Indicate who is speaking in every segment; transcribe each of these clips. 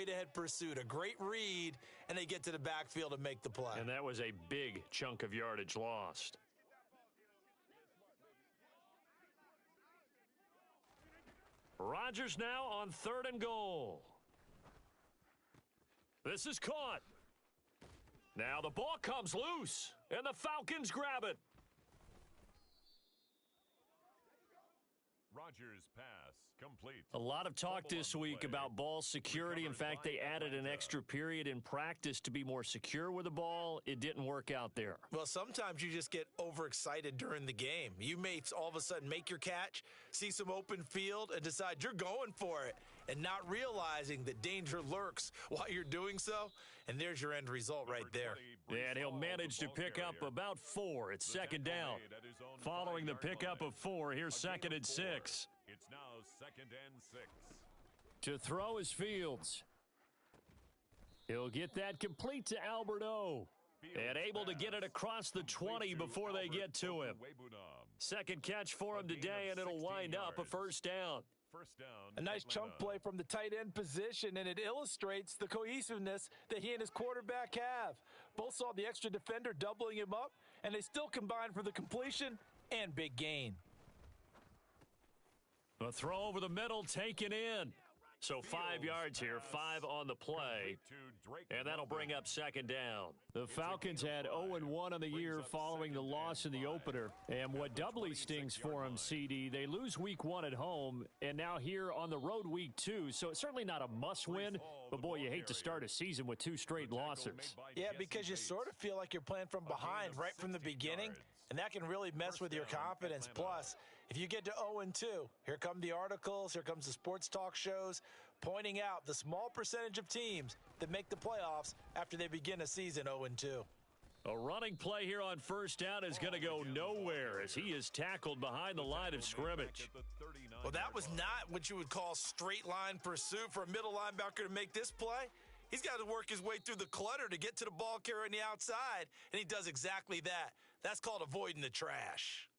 Speaker 1: straight-ahead pursuit, a great read, and they get to the backfield and make the play.
Speaker 2: And that was a big chunk of yardage lost. Rodgers now on 3rd and goal. This is caught. Now the ball comes loose, and the Falcons grab it.
Speaker 3: Rodgers pass complete.
Speaker 2: A lot of talk this week about ball security. In fact, they added an extra period in practice to be more secure with the ball. It didn't work out there.
Speaker 1: Well, sometimes you just get overexcited during the game. You may all of a sudden make your catch, see some open field, and decide you're going for it, and not realizing that danger lurks while you're doing so. And there's your end result right there.
Speaker 2: And he'll manage to pick up about 4. It's 2nd down. Following the pickup of 4, here's 2nd and 6.
Speaker 3: It's now 2nd and 6.
Speaker 2: To throw is Fields. He'll get that complete to Albert O. And able to get it across the 20 before they get to him. Second catch for him today, and it'll wind up a 1st down.
Speaker 1: A nice chunk play from the tight end position, and it illustrates the cohesiveness that he and his quarterback have. Both saw the extra defender doubling him up, and they still combined for the completion and big gain.
Speaker 2: A throw over the middle, taken in. So 5 yards here, 5 on the play, and that'll bring up 2nd down. The Falcons had 0-1 on the year following the loss in the opener, and what doubly stings for them, CD, they lose week 1 at home, and now here on the road week 2, so it's certainly not a must-win, but boy, you hate to start a season with 2 straight losses.
Speaker 1: Yeah, because you sort of feel like you're playing from behind right from the beginning, and that can really mess with your confidence. Plus, if you get to 0-2, here come the articles, here comes the sports talk shows, pointing out the small percentage of teams that make the playoffs after they begin a season 0-2.
Speaker 2: A running play here on 1st down is going to go nowhere as he is tackled behind the line of scrimmage.
Speaker 1: Well, that was not what you would call straight line pursuit for a middle linebacker to make this play. He's got to work his way through the clutter to get to the ball carrier on the outside, and he does exactly that. That's called avoiding the trash.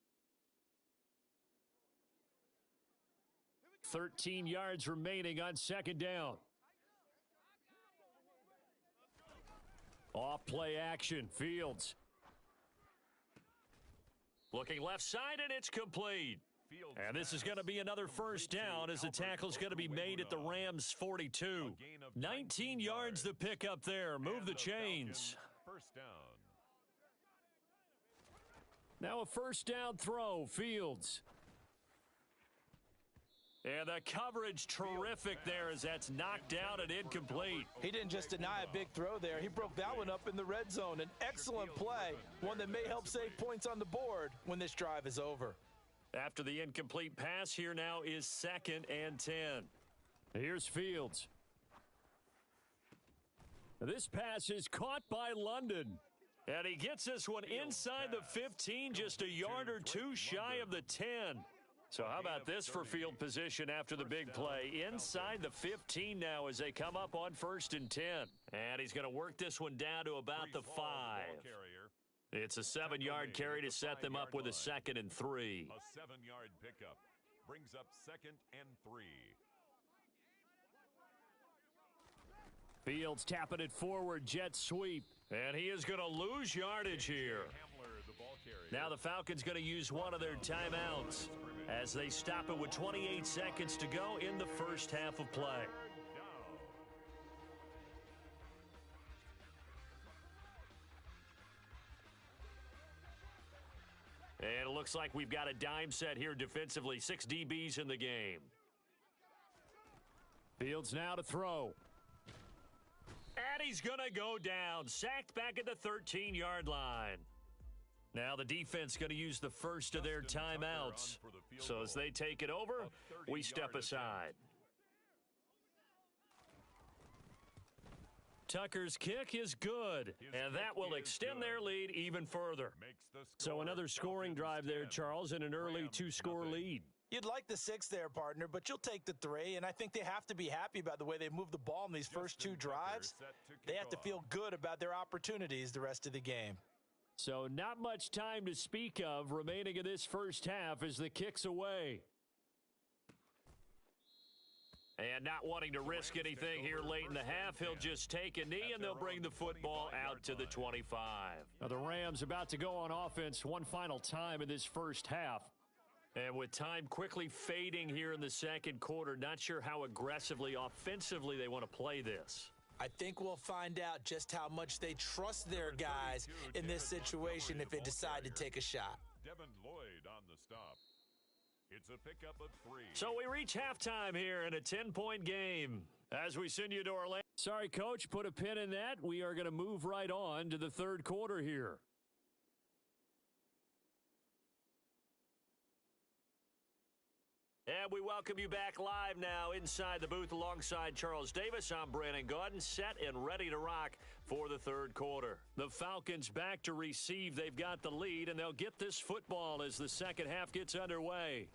Speaker 2: 13 yards remaining on 2nd down. Off play action, Fields. Looking left side, and it's complete. And this is going to be another 1st down as the tackle's going to be made at the Rams' 42. 19 yards to pick up there. Move the chains.
Speaker 3: 1st down.
Speaker 2: Now a 1st down throw, Fields. And the coverage terrific there as that's knocked down and incomplete.
Speaker 1: He didn't just deny a big throw there. He broke that one up in the red zone. An excellent play, one that may help save points on the board when this drive is over.
Speaker 2: After the incomplete pass, here now is 2nd and 10. Here's Fields. This pass is caught by London. And he gets this one inside the 15, just a yard or 2 shy of the 10. So how about this for field position after the big play? Inside the 15 now as they come up on 1st and 10. And he's going to work this one down to about the 5. It's a 7-yard carry to set them up with a 2nd and 3.
Speaker 3: A 7-yard pickup brings up 2nd and 3.
Speaker 2: Fields tapping it forward, jet sweep. And he is going to lose yardage here. Now the Falcons going to use one of their timeouts as they stop it with 28 seconds to go in the 1st half of play. And it looks like we've got a dime set here defensively. 6 DBs in the game. Fields now to throw. And he's going to go down. Sacked back at the 13-yard line. Now the defense going to use the first of their timeouts. So as they take it over, we step aside. Tucker's kick is good, and that will extend their lead even further. So another scoring drive there, Charles, and an early 2-score lead.
Speaker 1: You'd like the 6 there, partner, but you'll take the 3, and I think they have to be happy about the way they moved the ball in these first 2 drives. They have to feel good about their opportunities the rest of the game.
Speaker 2: So not much time to speak of remaining in this first half as the kick's away. And not wanting to risk anything here late in the half, he'll just take a knee, and they'll bring the football out to the 25.
Speaker 4: Now the Rams about to go on offense one final time in this first half.
Speaker 2: And with time quickly fading here in the second quarter, not sure how aggressively, offensively they want to play this.
Speaker 1: I think we'll find out just how much they trust their guys in this situation if they decide to take a shot.
Speaker 3: Devin Lloyd on the stop. It's a pickup of 3.
Speaker 2: So we reach halftime here in a 10-point game as we send you to Orlando.
Speaker 4: Sorry, Coach, put a pin in that. We are going to move right on to the third quarter here.
Speaker 2: And we welcome you back live now inside the booth alongside Charles Davis. I'm Brandon Gaudin, set and ready to rock for the third quarter. The Falcons back to receive. They've got the lead, and they'll get this football as the second half gets underway.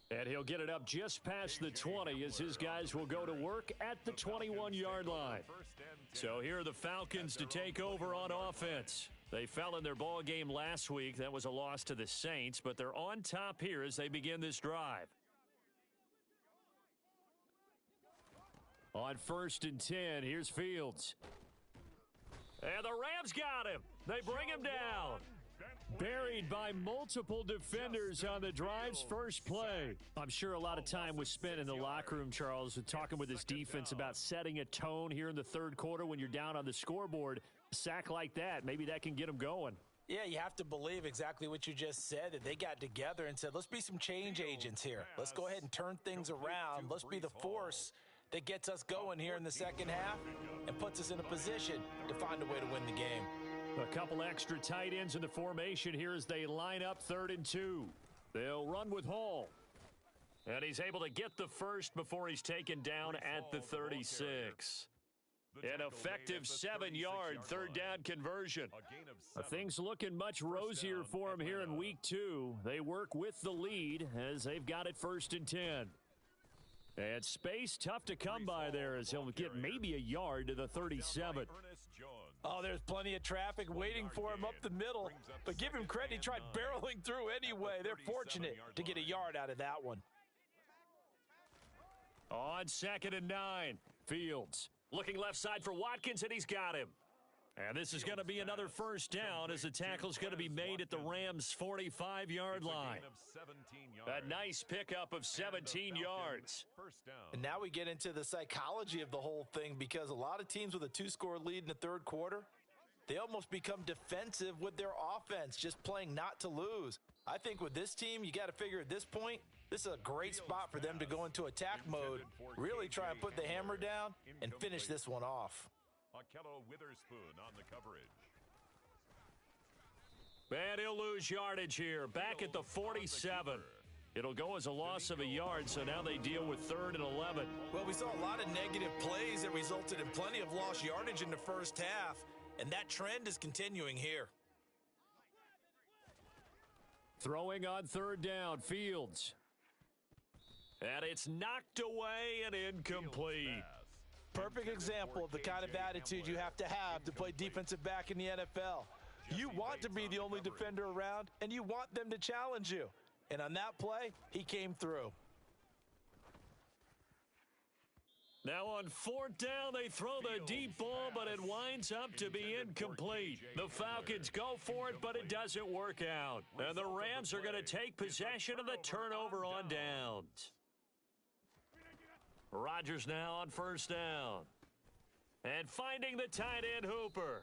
Speaker 2: And he'll get it up just past the 20 as his guys will go to work at the 21-yard line. So here are the Falcons to take over on offense. They fell in their ball game last week. That was a loss to the Saints, but they're on top here as they begin this drive. On 1st and 10, here's Fields. And the Rams got him. They bring him down. Buried by multiple defenders on the drive's first play. I'm sure a lot of time was spent in the locker room, Charles, talking with his defense about setting a tone here in the third quarter when you're down on the scoreboard. A sack like that, maybe that can get them going.
Speaker 1: Yeah, you have to believe exactly what you just said, that they got together and said, let's be some change agents here. Let's go ahead and turn things around. Let's be the force that gets us going here in the second half and puts us in a position to find a way to win the game.
Speaker 4: A couple extra tight ends in the formation here as they line up 3rd and 2. They'll run with Hall.
Speaker 2: And he's able to get the first before he's taken down at the 36. An effective 7-yard third down conversion.
Speaker 4: Things looking much rosier for him here in week 2. They work with the lead as they've got it 1st and 10. And space tough to come by there as he'll get maybe a yard to the 37.
Speaker 1: Oh, there's plenty of traffic waiting for him up the middle. But give him credit, he tried barreling through anyway. They're fortunate to get a yard out of that one.
Speaker 4: On 2nd and 9, Fields.
Speaker 2: Looking left side for Watkins, and he's got him. And this is going to be another first down as the tackle's going to be made at the Rams' 45-yard line. A nice pickup of 17 yards.
Speaker 1: And now we get into the psychology of the whole thing, because a lot of teams with a 2-score lead in the third quarter, they almost become defensive with their offense, just playing not to lose. I think with this team, you got to figure at this point, this is a great spot for them to go into attack mode, really try and put the hammer down and finish this one off.
Speaker 3: Witherspoon on the coverage.
Speaker 2: And he'll lose yardage here, back at the 47. It'll go as a loss of a yard, so now they deal with 3rd and 11.
Speaker 1: Well, we saw a lot of negative plays that resulted in plenty of lost yardage in the first half, and that trend is continuing here.
Speaker 4: Throwing on 3rd down, Fields.
Speaker 2: And it's knocked away and incomplete.
Speaker 1: Perfect example of the kind of attitude you have to play defensive back in the NFL. You want to be the only defender around, and you want them to challenge you. And on that play, he came through.
Speaker 2: Now on 4th down, they throw the deep ball, but it winds up to be incomplete. The Falcons go for it, but it doesn't work out. And the Rams are going to take possession of the turnover on downs. Rodgers now on 1st down. And finding the tight end, Hooper.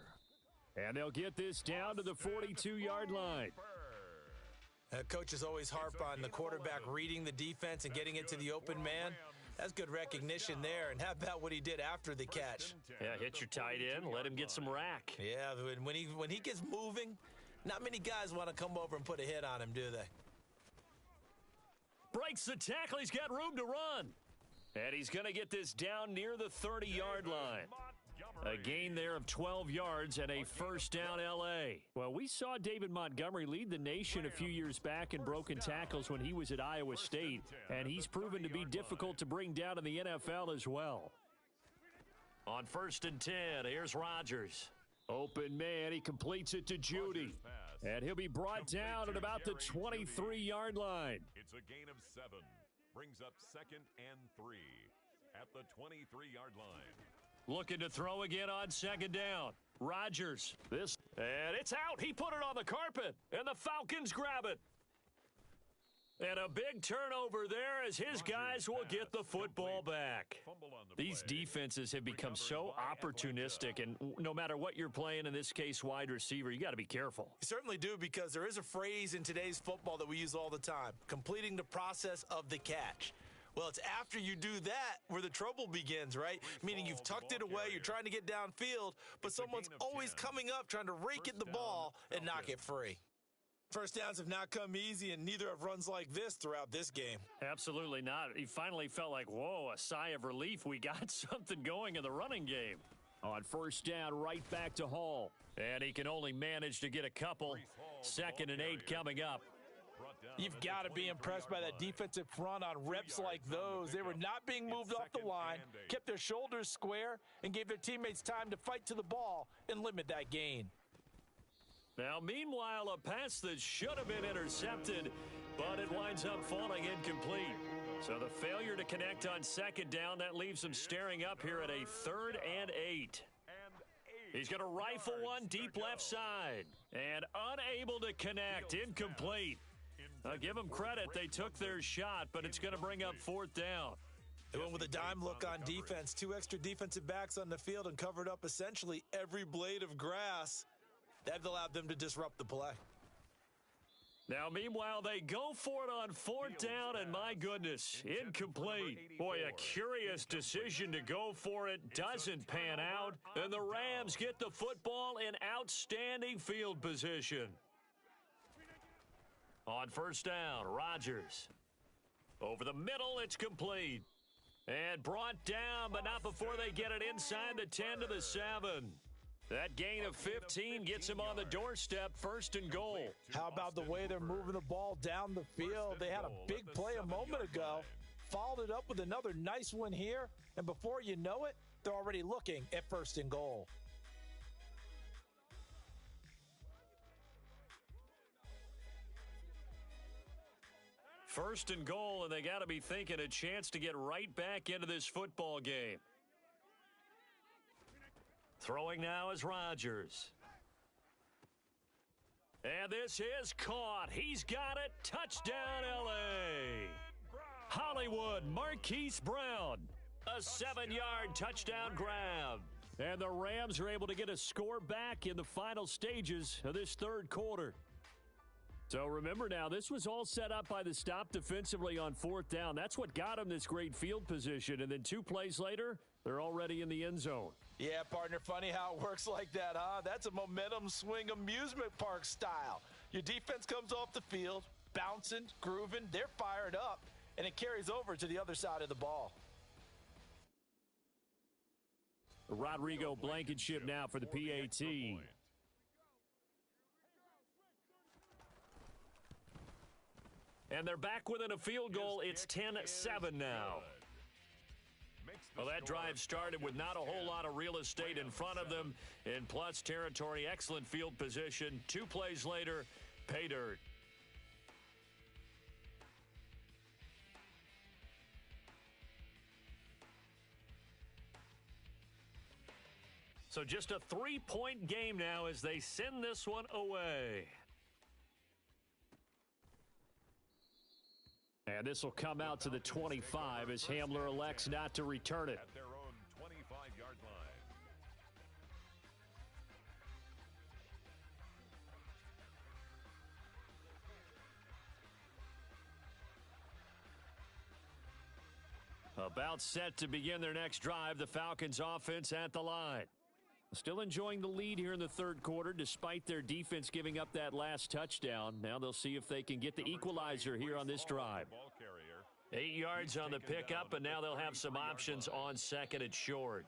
Speaker 4: And they'll get this down to the 42-yard line.
Speaker 1: Coaches always harp on the quarterback reading the defense and getting it to the open man. That's good recognition there. And how about what he did after the catch?
Speaker 2: Yeah, hit your tight end, let him get some rack.
Speaker 1: Yeah, when he gets moving, not many guys want to come over and put a hit on him, do they?
Speaker 2: Breaks the tackle, he's got room to run. And he's going to get this down near the 30-yard line. A gain there of 12 yards and a 1st down L.A.
Speaker 4: Well, we saw David Montgomery lead the nation a few years back in broken tackles when he was at Iowa State, and he's proven to be difficult to bring down in the NFL as well.
Speaker 2: On 1st and 10, here's Rodgers.
Speaker 4: Open man, he completes it to Judy. And he'll be brought down at about the 23-yard line.
Speaker 3: It's a gain of 7. brings up 2nd and 3 at the 23-yard line.
Speaker 2: Looking to throw again on 2nd down. Rodgers. And it's out. He put it on the carpet. And the Falcons grab it. And a big turnover there as his guys will get the football back. These defenses have become so opportunistic, and no matter what you're playing, in this case wide receiver, you got to be careful.
Speaker 1: You certainly do, because there is a phrase in today's football that we use all the time: completing the process of the catch. Well, it's after you do that where the trouble begins, right? Meaning you've tucked it away, you're trying to get downfield, but someone's always coming up trying to rake at the ball and knock it free. First downs have not come easy, and neither have runs like this throughout this game.
Speaker 2: Absolutely not. He finally felt like, whoa, a sigh of relief. We got something going in the running game.
Speaker 4: On first down, right back to Hall.
Speaker 2: And he can only manage to get a couple. 2nd and 8 coming up.
Speaker 1: You've got to be impressed by that defensive front on reps like those. They were not being moved off the line, kept their shoulders square, and gave their teammates time to fight to the ball and limit that gain.
Speaker 2: Now, meanwhile, a pass that should have been intercepted, but it winds up falling incomplete. So the failure to connect on 2nd down, that leaves him staring up here at a 3rd and 8. He's going to rifle one deep left side, and unable to connect, incomplete. I'll give them credit. They took their shot, but it's going to bring up 4th down.
Speaker 1: They went with a dime look on defense. 2 extra defensive backs on the field and covered up essentially every blade of grass. That allowed them to disrupt the play.
Speaker 2: Now, meanwhile, they go for it on 4th down, and my goodness, incomplete. Boy, a curious decision to go for it. Doesn't pan out, and the Rams get the football in outstanding field position. On first down, Rodgers. Over the middle, it's complete. And brought down, but not before they get it inside the 10 to the 7. That gain of 15 gets him on the doorstep, 1st and goal.
Speaker 1: How about the way they're moving the ball down the field? They had a big play a moment ago, followed it up with another nice one here, and before you know it, they're already looking at 1st and goal.
Speaker 2: First and goal, and they got to be thinking a chance to get right back into this football game. Throwing now is Rodgers. And this is caught. He's got it. Touchdown, L.A. Hollywood, Marquise Brown. A 7-yard touchdown grab.
Speaker 4: And the Rams are able to get a score back in the final stages of this 3rd quarter. So remember now, this was all set up by the stop defensively on 4th down. That's what got them this great field position. And then 2 plays later, they're already in the end zone.
Speaker 1: Yeah, partner, funny how it works like that, huh? That's a momentum swing amusement park style. Your defense comes off the field, bouncing, grooving, they're fired up, and it carries over to the other side of the ball.
Speaker 4: Rodrigo Blankenship now for the PAT.
Speaker 2: And they're back within a field goal. It's 10-7 now. Well, that drive started with not a whole lot of real estate in front of them. In plus territory, excellent field position. 2 plays later, pay dirt. So just a 3-point game now as they send this one away.
Speaker 4: And this will come out to the 25 as Hamler elects not to return it.
Speaker 3: At their own 25-yard line.
Speaker 2: About set to begin their next drive, the Falcons offense at the line.
Speaker 4: Still enjoying the lead here in the 3rd quarter despite their defense giving up that last touchdown. Now they'll see if they can get the equalizer here on this drive.
Speaker 2: 8 yards on the pickup, and now they'll have some options on 2nd and short.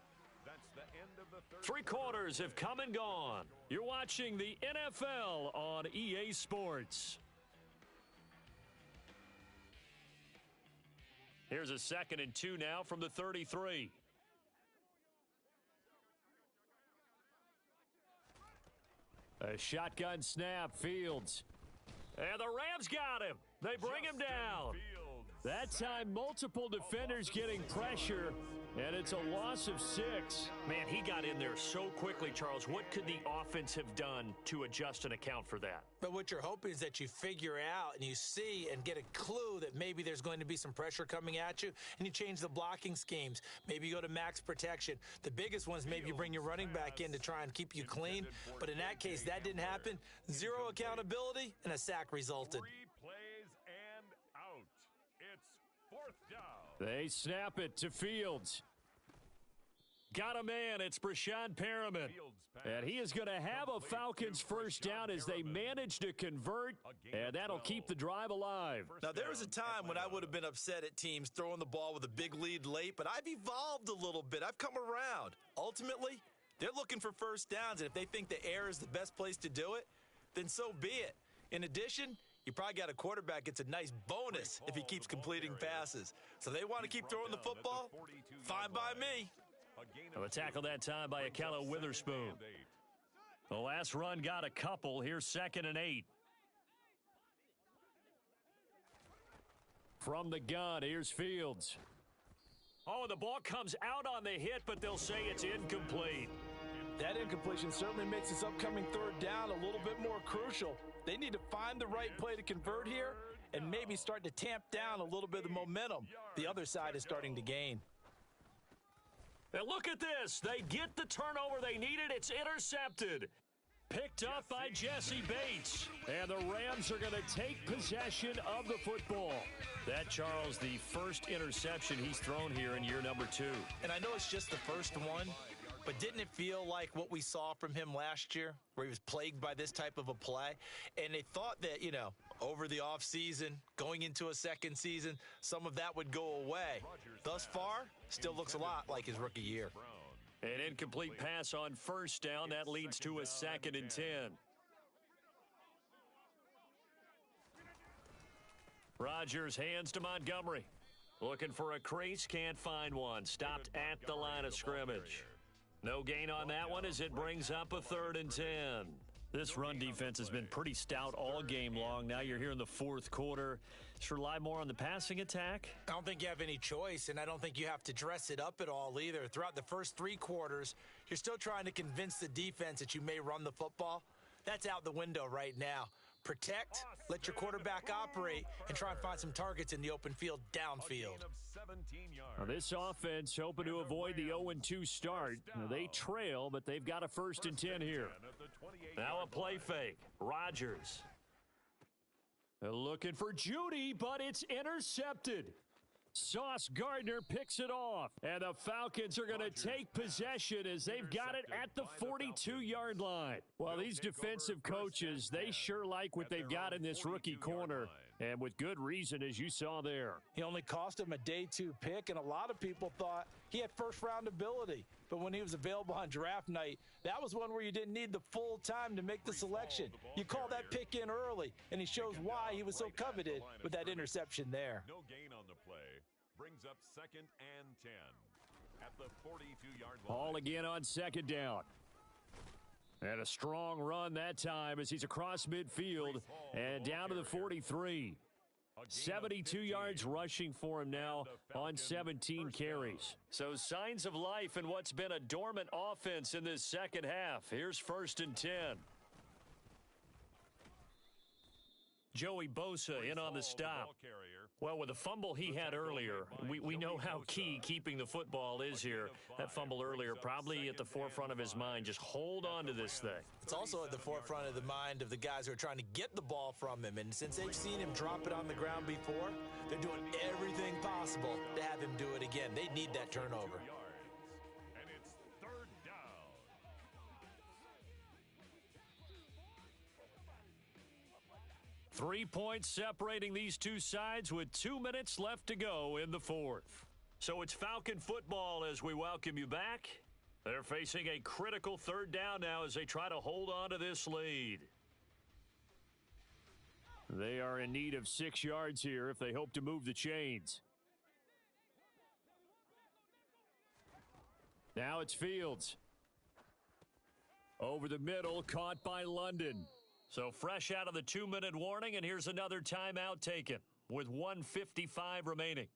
Speaker 2: 3 quarters have come and gone. You're watching the NFL on EA Sports. Here's a 2nd and 2 now from the 33.
Speaker 4: A shotgun snap, Fields.
Speaker 2: And the Rams got him. They bring him down.
Speaker 4: That time, multiple defenders getting pressure, and it's a loss of 6.
Speaker 2: Man, he got in there so quickly, Charles. What could the offense have done to adjust and account for that?
Speaker 1: But what you're hoping is that you figure out and you see and get a clue that maybe there's going to be some pressure coming at you, and you change the blocking schemes. Maybe you go to max protection. The biggest ones, maybe you bring your running back in to try and keep you clean. But in that case, that didn't happen. Zero accountability, and a sack resulted.
Speaker 3: 3 plays and out. It's 4th down.
Speaker 4: They snap it to Fields.
Speaker 2: Got a man. It's Brashad Perriman.
Speaker 4: And he is going to have a Falcons first down as they manage to convert, and that'll keep the drive alive.
Speaker 1: Now, there was a time when I would have been upset at teams throwing the ball with a big lead late, but I've evolved a little bit. I've come around. Ultimately, they're looking for first downs, and if they think the air is the best place to do it, then so be it. In addition, you probably got a quarterback gets a nice bonus if he keeps completing passes. So they want to keep throwing the football? Fine by me.
Speaker 2: A tackle that time by Akello Witherspoon. The last run got a couple. Here's 2nd and 8.
Speaker 4: From the gun, here's Fields.
Speaker 2: Oh, the ball comes out on the hit, but they'll say it's incomplete.
Speaker 1: That incompletion certainly makes this upcoming 3rd down a little bit more crucial. They need to find the right play to convert here and maybe start to tamp down a little bit of the momentum. The other side is starting to gain.
Speaker 2: And look at this. They get the turnover they needed. It's intercepted. Picked up by Jesse Bates.
Speaker 4: And the Rams are going to take possession of the football.
Speaker 2: That, Charles, the first interception he's thrown here in year number 2.
Speaker 1: And I know it's just the first one, but didn't it feel like what we saw from him last year, where he was plagued by this type of a play? And they thought that, over the offseason, going into a second season, some of that would go away. Thus far, still looks a lot like his rookie year.
Speaker 2: An incomplete pass on first down. That leads to a 2nd and 10. Rodgers hands to Montgomery. Looking for a crease, can't find one. Stopped at the line of scrimmage. No gain on that one as it brings up a 3rd and 10. This run defense has been pretty stout all game long. Now you're here in the 4th quarter. Just rely more on the passing attack.
Speaker 1: I don't think you have any choice, and I don't think you have to dress it up at all either. Throughout the first 3 quarters, you're still trying to convince the defense that you may run the football. That's out the window right now. Protect, let your quarterback operate, and try and find some targets in the open field downfield.
Speaker 4: Now this offense hoping to avoid the 0-2 start. Now they trail, but they've got a 1st and 10 here.
Speaker 2: Now a play fake. Rodgers.
Speaker 4: Looking for Judy, but it's intercepted. Sauce Gardner picks it off, and the Falcons are going to take possession as they've got it at the 42-yard line. Well, these defensive coaches, they sure like what they've got in this rookie corner, and with good reason, as you saw there.
Speaker 1: He only cost him a day 2 pick, and a lot of people thought he had first-round ability. But when he was available on draft night, that was one where you didn't need the full time to make the selection. You call that pick in early, and he shows why he was so coveted with that interception there.
Speaker 3: No gain on the play. Brings up 2nd and 10 at the 42-yard line.
Speaker 4: All again on 2nd down. And a strong run that time as he's across midfield and down to the 43. 72 yards rushing for him now on 17 carries.
Speaker 2: So signs of life in what's been a dormant offense in this second half. Here's 1st and 10. Joey Bosa in on the stop. Well, with the fumble he had earlier, we know how key keeping the football is here. That fumble earlier probably at the forefront of his mind. Just hold on to this thing.
Speaker 1: It's also at the forefront of the mind of the guys who are trying to get the ball from him. And since they've seen him drop it on the ground before, they're doing everything possible to have him do it again. They need that turnover.
Speaker 3: And it's 3rd down.
Speaker 2: 3 points separating these two sides with 2 minutes left to go in the 4th. So it's Falcon football as we welcome you back. They're facing a critical 3rd down now as they try to hold on to this lead.
Speaker 4: They are in need of 6 yards here if they hope to move the chains. Now it's Fields. Over the middle, caught by London.
Speaker 2: So fresh out of the 2-minute warning, and here's another timeout taken. with 1:55 remaining.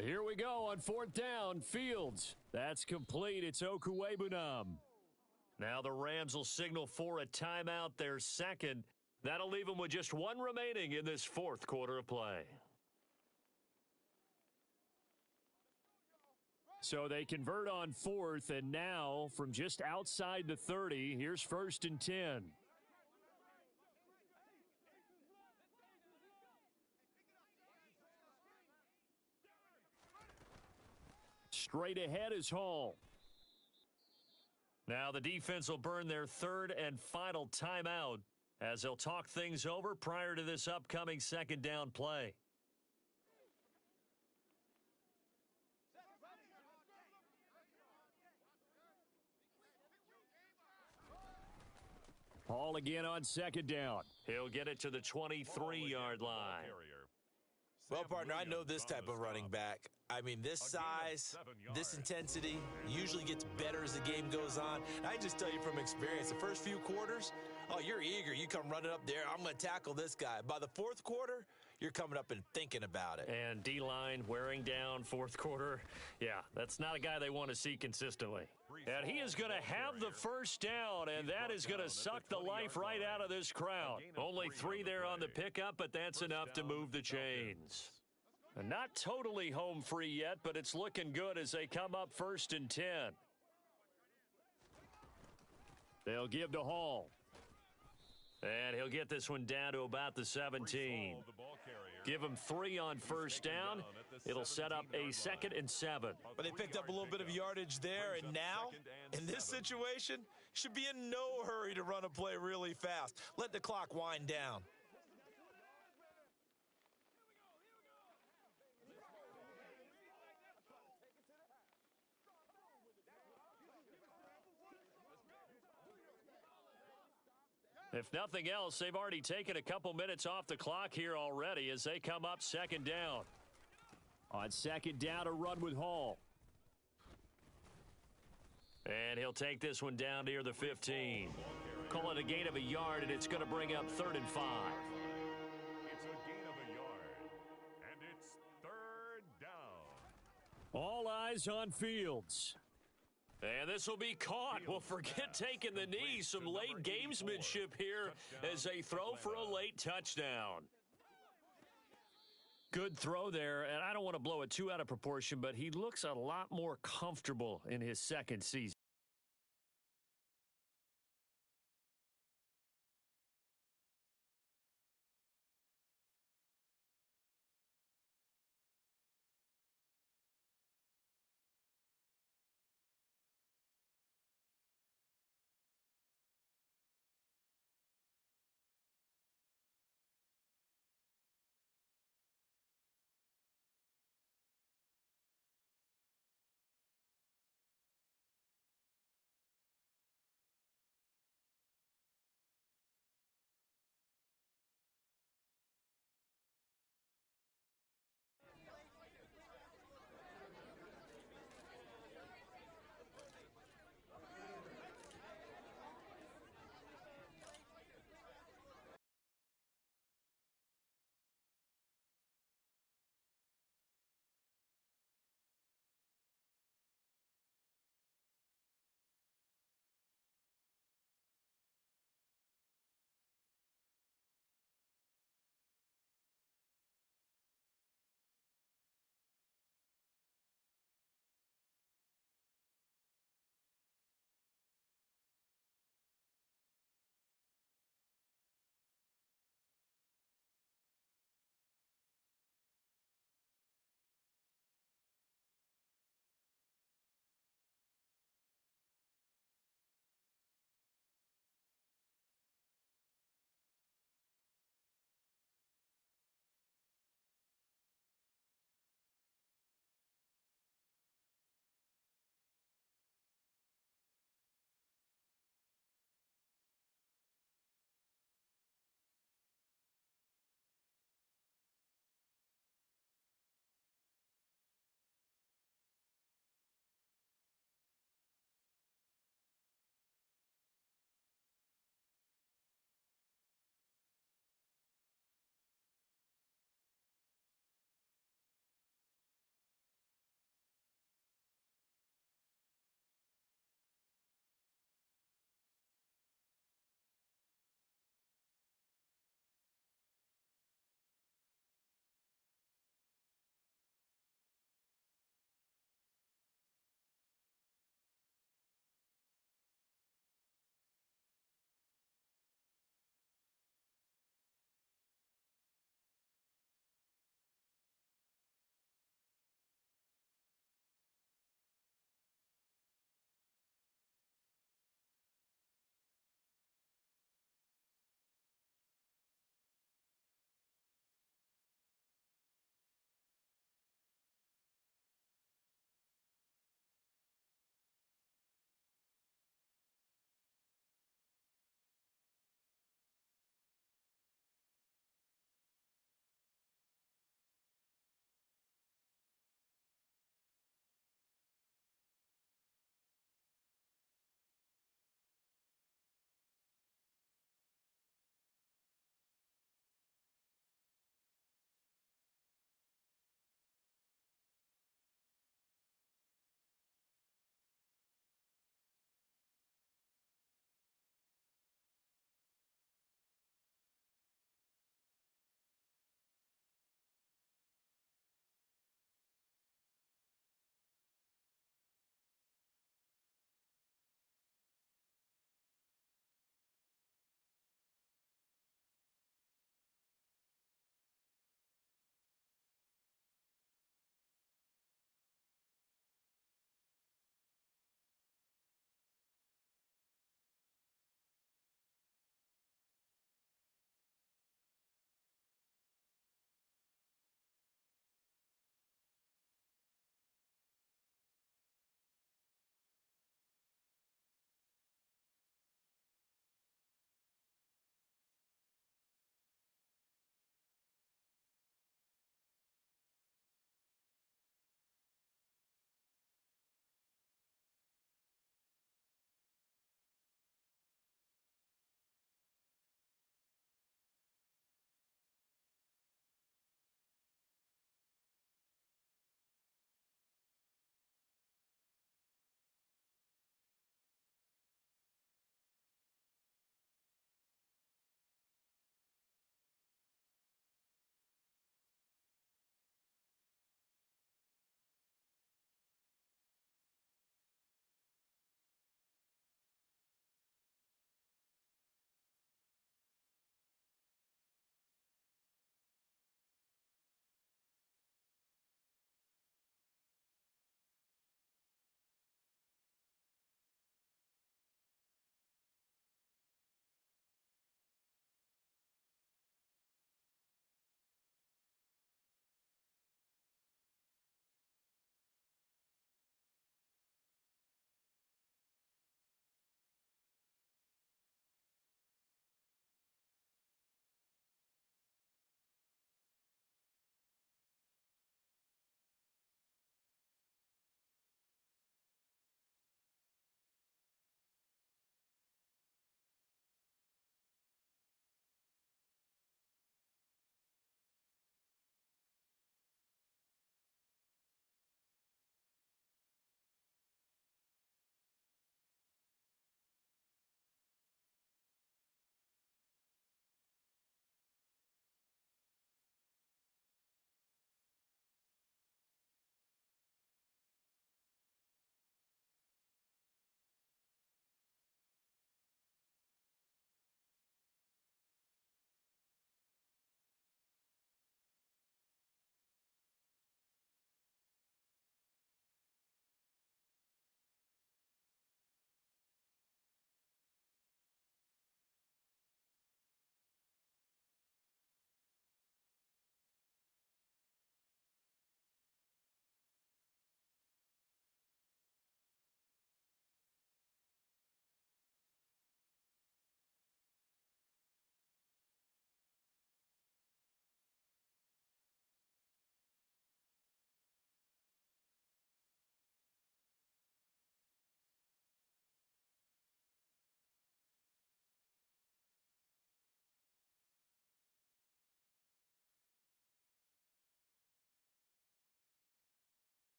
Speaker 4: Here we go on 4th down. Fields. That's complete. It's Okuwebunam.
Speaker 2: Now the Rams will signal for a timeout, their second. That'll leave them with just one remaining in this 4th quarter of play.
Speaker 4: So they convert on 4th, and now from just outside the 30, here's 1st and 10. Straight ahead is Hall.
Speaker 2: Now the defense will burn their 3rd and final timeout as they'll talk things over prior to this upcoming 2nd down play.
Speaker 4: Hall again on 2nd down.
Speaker 2: He'll get it to the 23-yard line.
Speaker 1: Well, partner, I know this type of running back. I mean, this size, this intensity usually gets better as the game goes on. And I just tell you from experience, the first few quarters, oh, you're eager. You come running up there, I'm going to tackle this guy. By the 4th quarter, you're coming up and thinking about it.
Speaker 2: And D-line wearing down 4th quarter. Yeah, that's not a guy they want to see consistently. And he is going to have the 1st down, and that is going to suck the life right out of this crowd. Only 3 there on the pickup, but that's enough to move the chains. And not totally home free yet, but it's looking good as they come up 1st and 10.
Speaker 4: They'll give to Hall.
Speaker 2: And he'll get this one down to about the 17. Give him 3 on 1st down. It'll set up a 2nd and 7.
Speaker 1: But they picked up a little bit of yardage there, and now, in this situation, should be in no hurry to run a play really fast. Let the clock wind down.
Speaker 2: If nothing else, they've already taken a couple minutes off the clock here already as they come up 2nd down.
Speaker 4: On 2nd down, a run with Hall.
Speaker 2: And he'll take this one down near the 15. Call it a gain of a yard, and it's going to bring up 3rd and 5.
Speaker 3: It's a gain of a yard, and it's 3rd down.
Speaker 4: All eyes on Fields.
Speaker 2: And this will be caught. Well, forget taking the knee. Some late gamesmanship here as they throw for a late touchdown. Good throw there, and I don't want to blow it too out of proportion, but he looks a lot more comfortable in his 2nd season.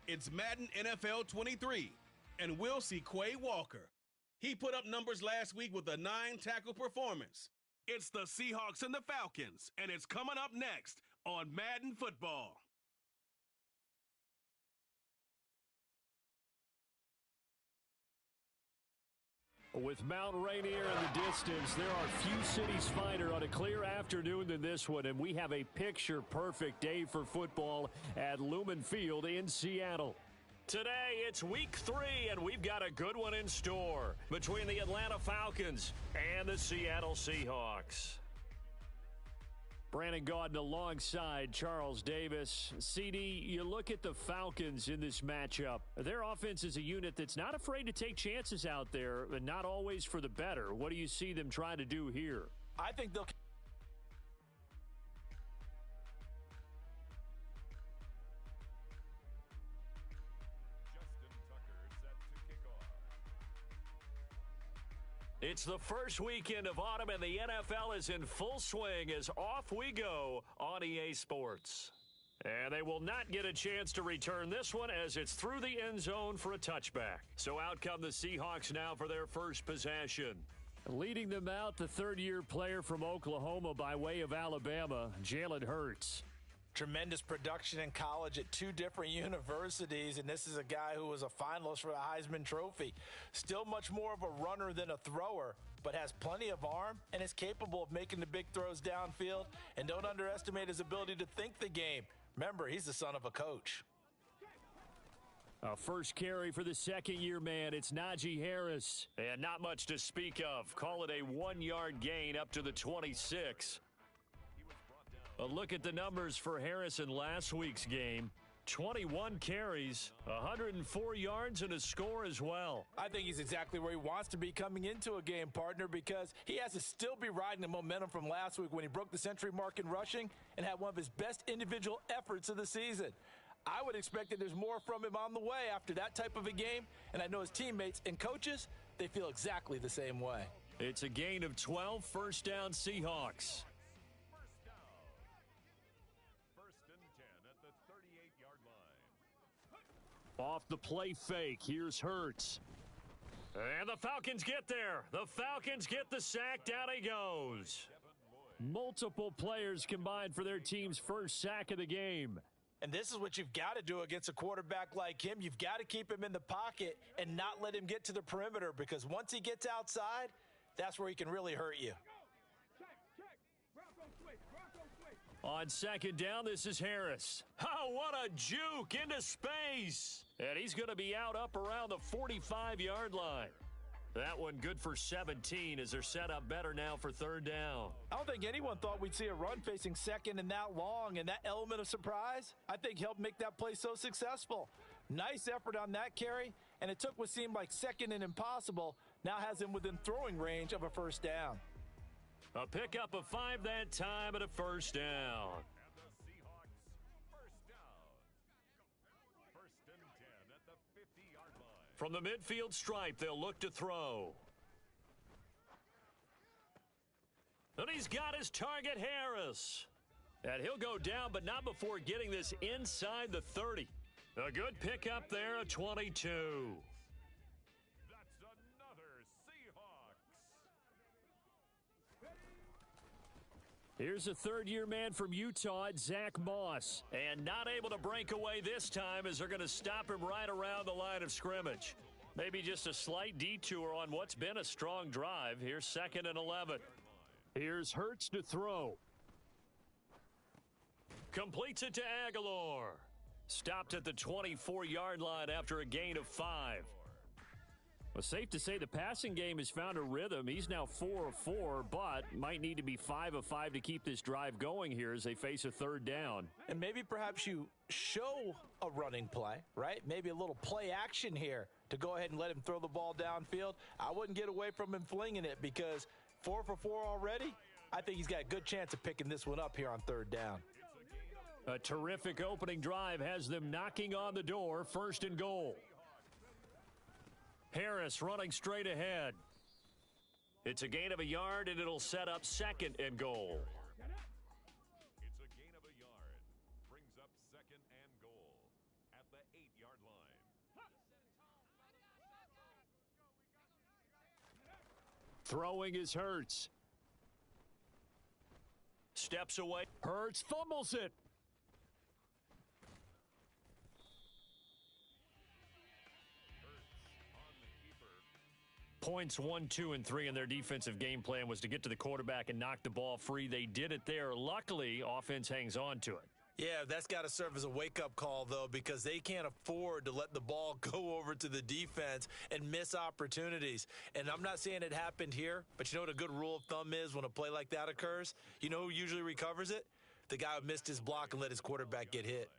Speaker 5: It's Madden NFL 23, and we'll see Quay Walker. He put up numbers last week with a 9-tackle performance. It's the Seahawks and the Falcons, and it's coming up next on Madden Football.
Speaker 4: With Mount Rainier in the distance, there are few cities finer on a clear afternoon than this one, and we have a picture-perfect day for football at Lumen Field in Seattle.
Speaker 2: Today, it's week 3, and we've got a good one in store between the Atlanta Falcons and the Seattle Seahawks.
Speaker 4: Brandon Gaudin alongside Charles Davis. CD, you look at the Falcons in this matchup. Their offense is a unit that's not afraid to take chances out there, but not always for the better. What do you see them trying to do here?
Speaker 1: I think they'll...
Speaker 2: It's the first weekend of autumn, and the NFL is in full swing as off we go on EA Sports. And they will not get a chance to return this one as it's through the end zone for a touchback. So out come the Seahawks now for their first possession.
Speaker 4: Leading them out, the third-year player from Oklahoma by way of Alabama, Jalen Hurts.
Speaker 1: Tremendous production in college at 2 different universities, and this is a guy who was a finalist for the Heisman Trophy. Still much more of a runner than a thrower, but has plenty of arm and is capable of making the big throws downfield. And don't underestimate his ability to think the game. Remember, he's the son of a coach.
Speaker 4: A first carry for the second-year man. It's Najee Harris.
Speaker 2: And not much to speak of. Call it a 1-yard gain up to the 26. A look at the numbers for Harris in last week's game. 21 carries, 104 yards, and a score as well.
Speaker 1: I think he's exactly where he wants to be coming into a game, partner, because he has to still be riding the momentum from last week when he broke the century mark in rushing and had one of his best individual efforts of the season. I would expect that there's more from him on the way after that type of a game, and I know his teammates and coaches, they feel exactly the same way.
Speaker 2: It's a gain of 12, first down Seahawks.
Speaker 4: Off the play fake, here's Hurts.
Speaker 2: And the Falcons get there. The Falcons get the sack. Down he goes.
Speaker 4: Multiple players combined for their team's first sack of the game.
Speaker 1: And this is what you've got to do against a quarterback like him. You've got to keep him in the pocket and not let him get to the perimeter, because once he gets outside, that's where he can really hurt you.
Speaker 2: On second down, this is Harris. Oh, what a juke into space. And he's going to be out up around the 45-yard line. That one good for 17 as they're set up better now for third down.
Speaker 1: I don't think anyone thought we'd see a run facing second and that long, and that element of surprise, I think, helped make that play so successful. Nice effort on that carry, and it took what seemed like second and impossible, now has him within throwing range of a first down.
Speaker 2: A pickup of 5 that time and a first down.
Speaker 3: And the Seahawks first down. First and 10 at the 50-yard line.
Speaker 2: From the midfield stripe, they'll look to throw. And he's got his target, Harris. And he'll go down, but not before getting this inside the 30. A good pickup there, a 22.
Speaker 3: That's another Seahawks.
Speaker 4: Here's a third-year man from Utah, Zach Moss.
Speaker 2: And not able to break away this time as they're going to stop him right around the line of scrimmage. Maybe just a slight detour on what's been a strong drive. Here's second and 11.
Speaker 4: Here's Hurts to throw.
Speaker 2: Completes it to Aguilar. Stopped at the 24-yard line after a gain of 5.
Speaker 4: Well, safe to say the passing game has found a rhythm. He's now 4 of 4, but might need to be 5 of 5 to keep this drive going here as they face a third down.
Speaker 1: And maybe perhaps you show a running play, right? Maybe a little play action here to go ahead and let him throw the ball downfield. I wouldn't get away from him flinging it, because 4 for 4 already, I think he's got a good chance of picking this one up here on third down.
Speaker 4: A terrific opening drive has them knocking on the door, first and goal.
Speaker 2: Harris running straight ahead. It's a gain of a yard, and it'll set up second and goal.
Speaker 3: It's a gain of a yard. Brings up second and goal at the 8-yard
Speaker 4: Throwing is Hurts.
Speaker 2: Steps away.
Speaker 4: Hurts fumbles it.
Speaker 2: Points 1, 2, and 3 in their defensive game plan was to get to the quarterback and knock the ball free. They did it there. Luckily, offense hangs on to it.
Speaker 1: Yeah, that's got to serve as a wake-up call, though, because they can't afford to let the ball go over to the defense and miss opportunities. And I'm not saying it happened here, but you know what a good rule of thumb is when a play like that occurs? You know who usually recovers it? The guy who missed his block and let his quarterback get hit.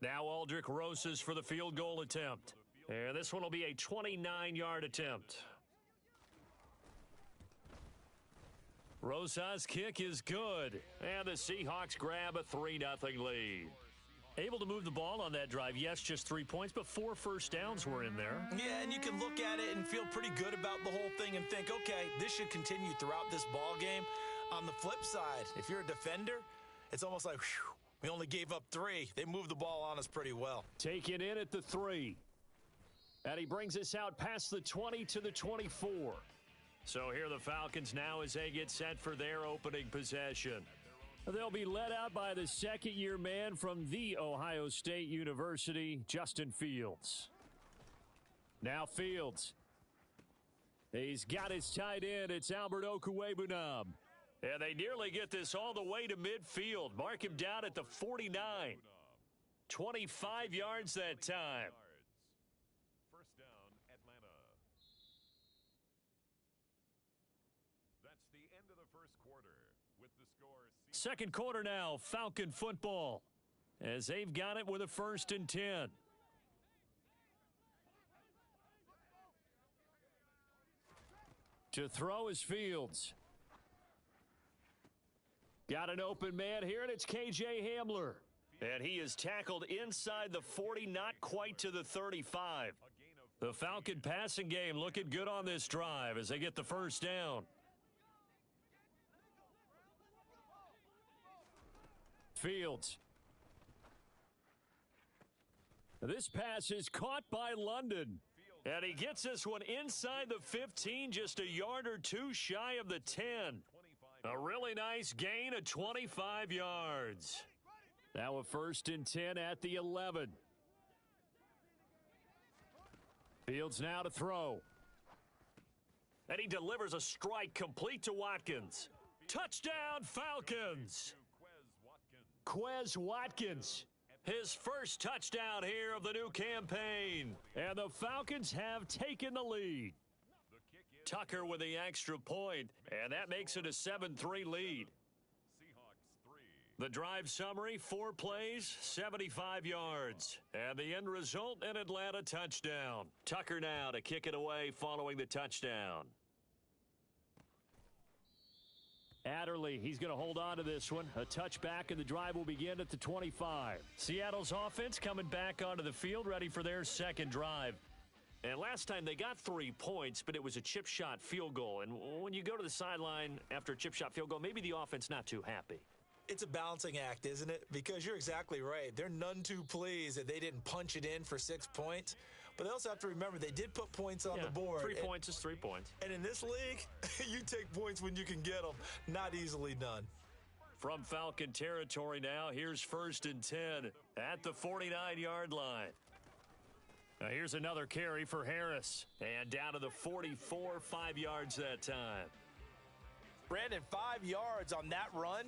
Speaker 2: Now Aldrich Rosas for the field goal attempt. And this one will be a 29-yard attempt. Rosas' kick is good. And the Seahawks grab a 3-0 lead. Able to move the ball on that drive. Yes, just 3 points, but 4 first downs were in there.
Speaker 1: Yeah, and you can look at it and feel pretty good about the whole thing and think, okay, this should continue throughout this ball game. On the flip side, if you're a defender, it's almost like, whew, we only gave up 3. They moved the ball on us pretty well.
Speaker 4: Taken in at the 3. And he brings us out past the 20 to the 24.
Speaker 2: So here the Falcons now as they get set for their opening possession.
Speaker 4: They'll be led out by the second-year man from The Ohio State University, Justin Fields. Now Fields. He's got his tight end. It's Albert Okwuegbunam.
Speaker 2: And they nearly get this all the way to midfield. Mark him down at the 49. 25 yards that time.
Speaker 3: First down, Atlanta. That's the end of the first quarter with the score.
Speaker 2: Second quarter now, Falcon football. As they've got it with a 1st and 10.
Speaker 4: To throw is Fields. Got an open man here, and it's K.J. Hamler.
Speaker 2: And he is tackled inside the 40, not quite to the 35. The Falcon passing game looking good on this drive as they get the first down.
Speaker 4: Fields. This pass is caught by London.
Speaker 2: And he gets this one inside the 15, just a yard or 2 shy of the 10. A really nice gain of 25 yards.
Speaker 4: Now a 1st and 10 at the 11. Fields now to throw.
Speaker 2: And he delivers a strike complete to Watkins. Touchdown, Falcons.
Speaker 4: Quez Watkins.
Speaker 2: His first touchdown here of the new campaign.
Speaker 4: And the Falcons have taken the lead.
Speaker 2: Tucker with the extra point, and that makes it a 7-3 lead. The drive summary, 4 plays, 75 yards. And the end result, an Atlanta touchdown. Tucker now to kick it away following the touchdown.
Speaker 4: Adderley, he's going to hold on to this one. A touchback, and the drive will begin at the 25.
Speaker 2: Seattle's offense coming back onto the field, ready for their second drive. And last time they got 3 points, but it was a chip shot field goal. And when you go to the sideline after a chip shot field goal, maybe the offense not too happy.
Speaker 1: It's a balancing act, isn't it? Because you're exactly right. They're none too pleased that they didn't punch it in for 6 points. But they also have to remember they did put points on the board.
Speaker 2: 3 points is 3 points.
Speaker 1: And in this league, you take points when you can get them. Not easily done.
Speaker 2: From Falcon territory now, here's 1st and 10 at the 49-yard line. Now here's another carry for Harris. And down to the 44, 5 yards that time.
Speaker 1: Brandon, 5 yards on that run.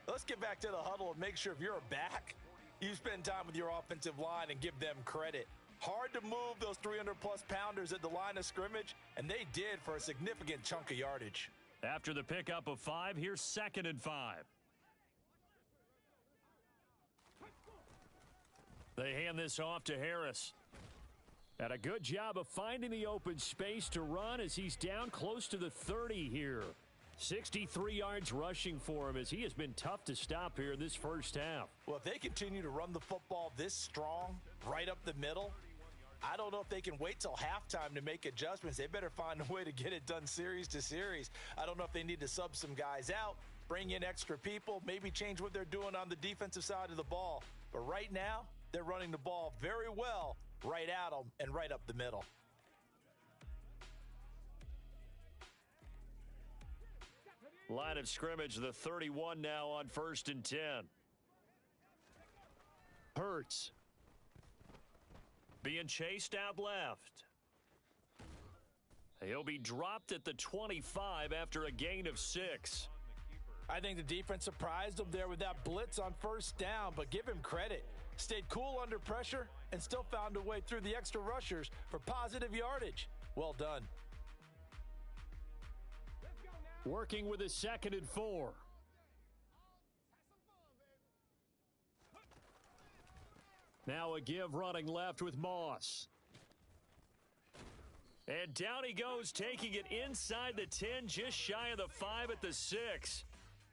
Speaker 1: Let's get back to the huddle and make sure if you're a back, you spend time with your offensive line and give them credit. Hard to move those 300-plus pounders at the line of scrimmage, and they did for a significant chunk of yardage.
Speaker 2: After the pickup of 5, here's 2nd and 5. They hand this off to Harris.
Speaker 4: And a good job of finding the open space to run as he's down close to the 30 here. 63 yards rushing for him as he has been tough to stop here in this first half.
Speaker 1: Well, if they continue to run the football this strong, right up the middle, I don't know if they can wait till halftime to make adjustments. They better find a way to get it done series to series. I don't know if they need to sub some guys out, bring in extra people, maybe change what they're doing on the defensive side of the ball. But right now, they're running the ball very well right at them and right up the middle.
Speaker 2: Line of scrimmage, the 31 now on 1st and 10.
Speaker 4: Hurts.
Speaker 2: Being chased out left. He'll be dropped at the 25 after a gain of 6.
Speaker 1: I think the defense surprised him there with that blitz on 1st down, but give him credit. Stayed cool under pressure and still found a way through the extra rushers for positive yardage. Well done.
Speaker 4: Working with a 2nd and 4. Now a give running left with Moss.
Speaker 2: And down he goes, taking it inside the 10, just shy of the 5 at the 6.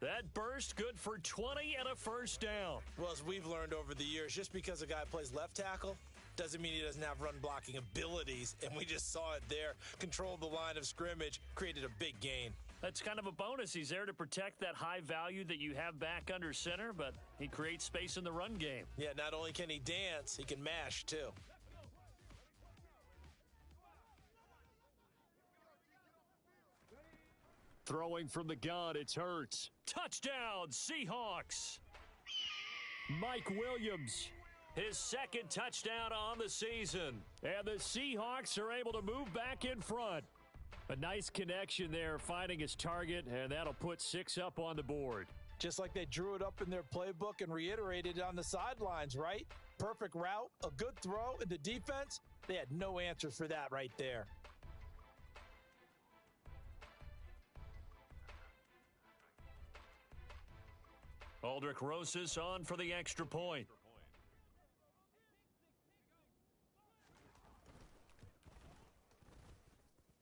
Speaker 2: That burst good for 20 and a 1st down.
Speaker 1: Well, as we've learned over the years, just because a guy plays left tackle doesn't mean he doesn't have run blocking abilities, and we just saw it there. Controlled the line of scrimmage, created a big gain.
Speaker 2: That's kind of a bonus. He's there to protect that high value that you have back under center, but he creates space in the run game.
Speaker 1: Yeah, not only can he dance, he can mash too.
Speaker 4: Throwing from the gun, it's Hurts.
Speaker 2: Touchdown, Seahawks.
Speaker 4: Mike Williams.
Speaker 2: His 2nd touchdown on the season.
Speaker 4: And the Seahawks are able to move back in front. A nice connection there, finding his target, and that'll put 6 up on the board.
Speaker 1: Just like they drew it up in their playbook and reiterated it on the sidelines, right? Perfect route, a good throw, and the defense, they had no answer for that right there.
Speaker 2: Aldrich Rosas on for the extra point.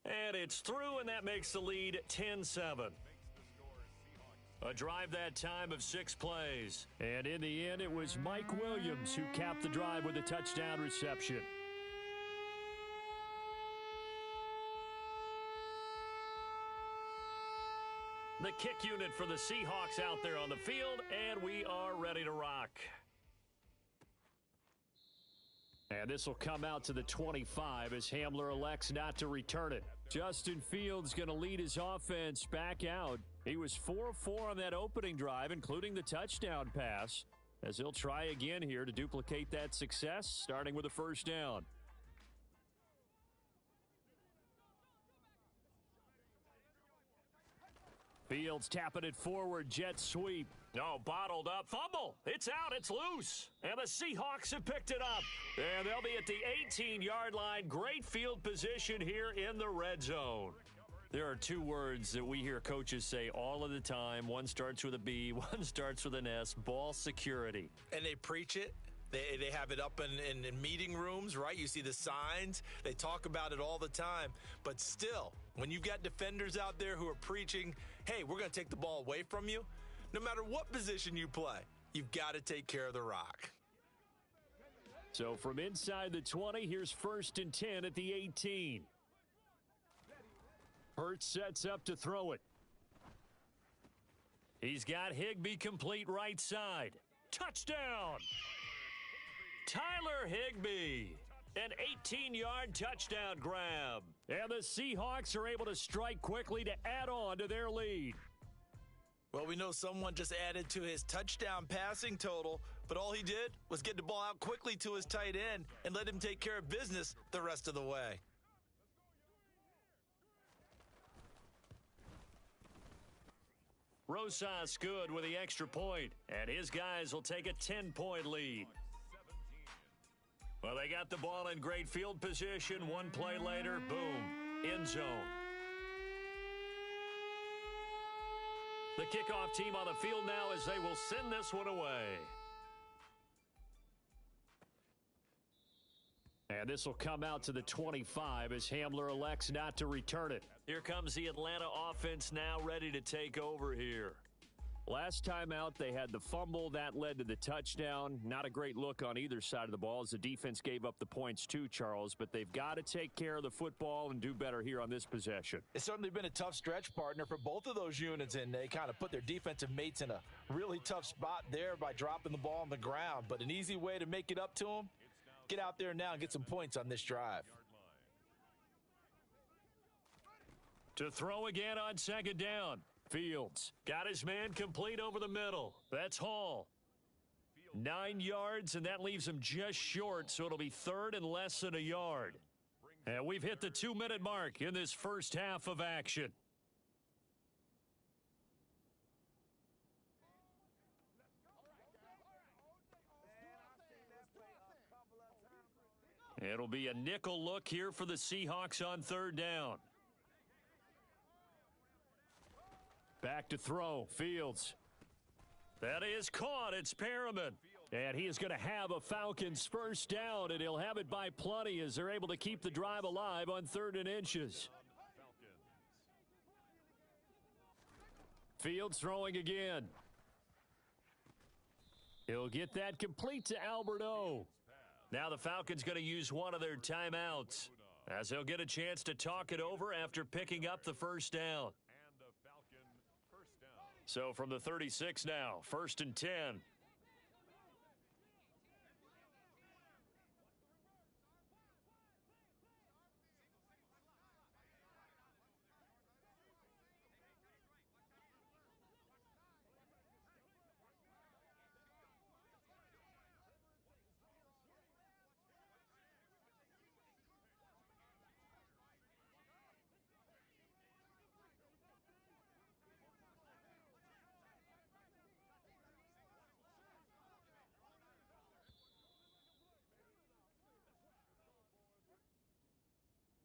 Speaker 2: And it's through, and that makes the lead 10-7. A drive that time of 6 plays.
Speaker 4: And in the end, it was Mike Williams who capped the drive with a touchdown reception.
Speaker 2: The kick unit for the Seahawks out there on the field, and we are ready to rock.
Speaker 4: And this will come out to the 25 as Hamler elects not to return it. Justin Fields going to lead his offense back out. He was 4 of 4 on that opening drive, including the touchdown pass, as he'll try again here to duplicate that success, starting with a 1st down. Fields tapping it forward, jet sweep.
Speaker 2: No, bottled up, fumble. It's out, it's loose. And the Seahawks have picked it up. And they'll be at the 18-yard line. Great field position here in the red zone. There are 2 words that we hear coaches say all of the time. One starts with a B, one starts with an S, ball security.
Speaker 1: And they preach it. They have it up in meeting rooms, right? You see the signs. They talk about it all the time. But still, when you've got defenders out there who are preaching, hey, we're going to take the ball away from you, no matter what position you play, you've got to take care of the rock.
Speaker 4: So from inside the 20, here's 1st and 10 at the 18. Hurts sets up to throw it.
Speaker 2: He's got Higbee complete right side. Touchdown! Tyler Higbee. An 18-yard touchdown grab.
Speaker 4: And the Seahawks are able to strike quickly to add on to their lead.
Speaker 1: Well, we know someone just added to his touchdown passing total, but all he did was get the ball out quickly to his tight end and let him take care of business the rest of the way.
Speaker 2: Rosas good with the extra point, and his guys will take a 10-point lead. Well, they got the ball in great field position. 1 play later, boom, end zone. The kickoff team on the field now as they will send this one away.
Speaker 4: And this will come out to the 25 as Hamler elects not to return it.
Speaker 2: Here comes the Atlanta offense now ready to take over here.
Speaker 4: Last time out, they had the fumble. That led to the touchdown. Not a great look on either side of the ball as the defense gave up the points too, Charles. But they've got to take care of the football and do better here on this possession.
Speaker 1: It's certainly been a tough stretch, partner, for both of those units, and they kind of put their defensive mates in a really tough spot there by dropping the ball on the ground. But an easy way to make it up to them, get out there now and get some points on this drive.
Speaker 2: To throw again on 2nd down.
Speaker 4: Fields.
Speaker 2: Got his man complete over the middle. That's Hall. 9 yards, and that leaves him just short, so it'll be third and less than a yard. And we've hit the 2-minute mark in this first half of action. It'll be a nickel look here for the Seahawks on third down.
Speaker 4: Back to throw. Fields.
Speaker 2: That is caught. It's Perriman.
Speaker 4: And he is going to have a Falcons first down, and he'll have it by plenty as they're able to keep the drive alive on 3rd and inches. Fields throwing again. He'll get that complete to Alberto.
Speaker 2: Now the Falcons going to use one of their timeouts as they'll get a chance to talk it over after picking up the first down. So from the 36 now, 1st and 10.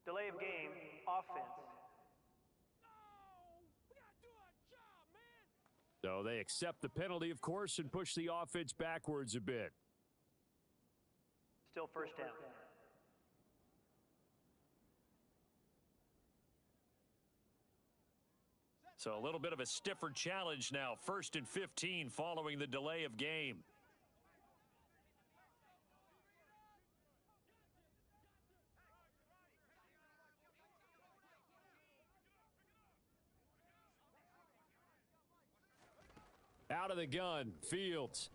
Speaker 6: Delay of game, offense.
Speaker 4: So they accept the penalty, of course, and push the offense backwards a bit.
Speaker 6: Still first down.
Speaker 2: So a little bit of a stiffer challenge now. 1st and 15 following the delay of game.
Speaker 4: Out of the gun, Fields.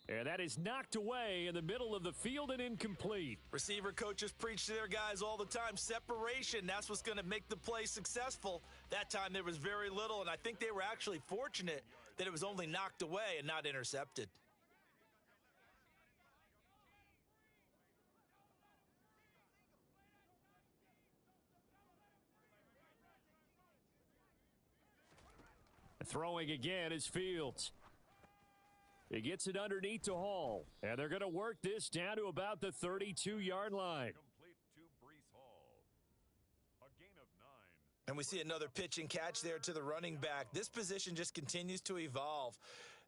Speaker 4: And that is knocked away in the middle of the field and incomplete.
Speaker 1: Receiver coaches preach to their guys all the time. Separation, that's what's going to make the play successful. That time there was very little, and I think they were actually fortunate that it was only knocked away and not intercepted.
Speaker 4: Throwing again is Fields. He gets it underneath to Hall. And they're going to work this down to about the 32-yard line.
Speaker 3: Complete to Brees Hall. A gain of 9.
Speaker 1: And we see another pitch and catch there to the running back. This position just continues to evolve.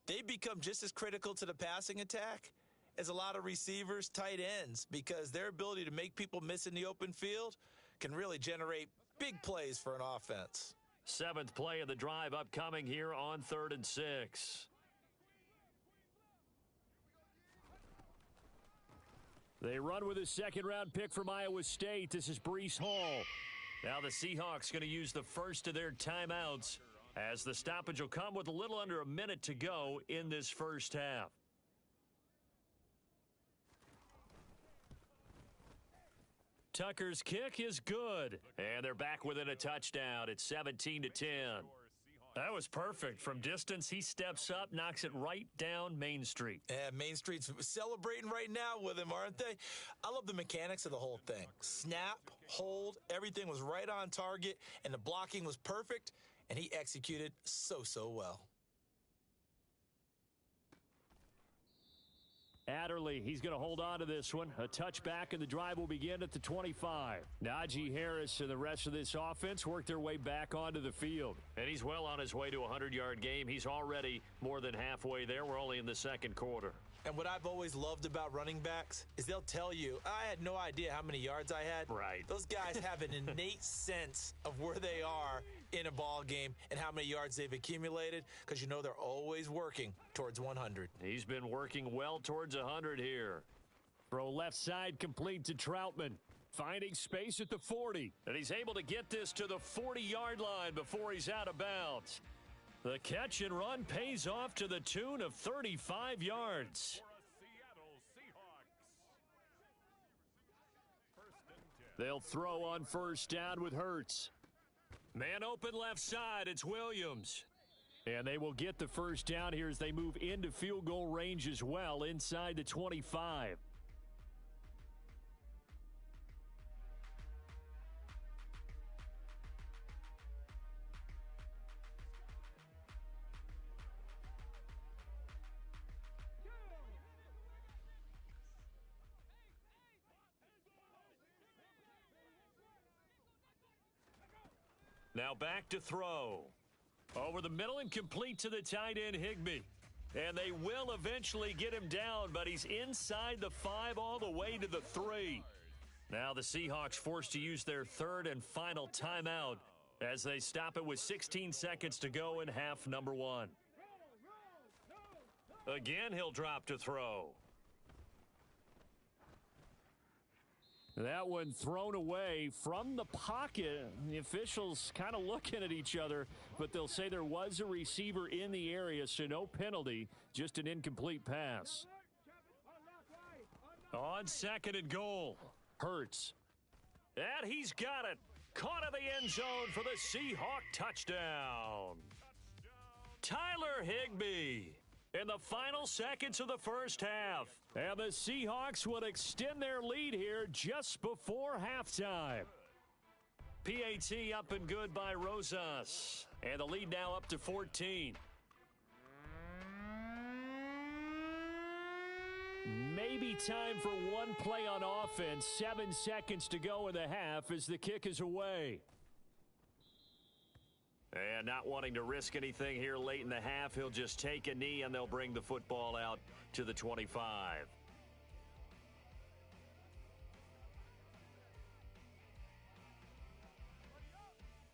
Speaker 1: They become just as critical to the passing attack as a lot of receivers, tight ends, because their ability to make people miss in the open field can really generate big plays for an offense.
Speaker 2: 7th play of the drive upcoming here on 3rd and 6.
Speaker 4: They run with a 2nd-round pick from Iowa State. This is Brees Hall.
Speaker 2: Now the Seahawks going to use the first of their timeouts as the stoppage will come with a little under a minute to go in this first half. Tucker's kick is good, and they're back within a touchdown. It's 17-10. That was perfect. From distance, he steps up, knocks it right down Main Street.
Speaker 1: Yeah, Main Street's celebrating right now with him, aren't they? I love the mechanics of the whole thing. Snap, hold, everything was right on target, and the blocking was perfect, and he executed so well.
Speaker 4: Adderley, he's going to hold on to this one. A touchback, and the drive will begin at the 25. Najee Harris and the rest of this offense work their way back onto the field.
Speaker 2: And he's well on his way to a 100-yard game. He's already more than halfway there. We're only in the 2nd quarter.
Speaker 1: And what I've always loved about running backs is they'll tell you, I had no idea how many yards I had.
Speaker 2: Right.
Speaker 1: Those guys have an innate sense of where they are in a ball game and how many yards they've accumulated, because you know they're always working towards 100.
Speaker 2: He's been working well towards 100 here.
Speaker 4: Throw left side complete to Troutman. Finding space at the 40.
Speaker 2: And he's able to get this to the 40-yard line before he's out of bounds. The catch and run pays off to the tune of 35 yards.
Speaker 4: They'll throw on first down with Hurts.
Speaker 2: Man open left side, it's Williams.
Speaker 4: And they will get the first down here as they move into field goal range as well, inside the 25.
Speaker 2: Now back to throw. Over the middle and complete to the tight end, Higbee. And they will eventually get him down, but he's inside the 5 all the way to the 3. Now the Seahawks forced to use their third and final timeout as they stop it with 16 seconds to go in half number 1. Again, he'll drop to throw.
Speaker 4: That one thrown away from the pocket. The officials kind of looking at each other, but they'll say there was a receiver in the area, so no penalty, just an incomplete pass.
Speaker 2: On second and goal, Hurts. And he's got it. Caught in the end zone for the Seahawk touchdown. Tyler Higbee in the final seconds of the first half.
Speaker 4: And the Seahawks will extend their lead here just before halftime.
Speaker 2: PAT up and good by Rosas. And the lead now up to 14.
Speaker 4: Maybe time for one play on offense. 7 seconds to go in the half as the kick is away.
Speaker 2: And not wanting to risk anything here late in the half, he'll just take a knee and they'll bring the football out to the 25.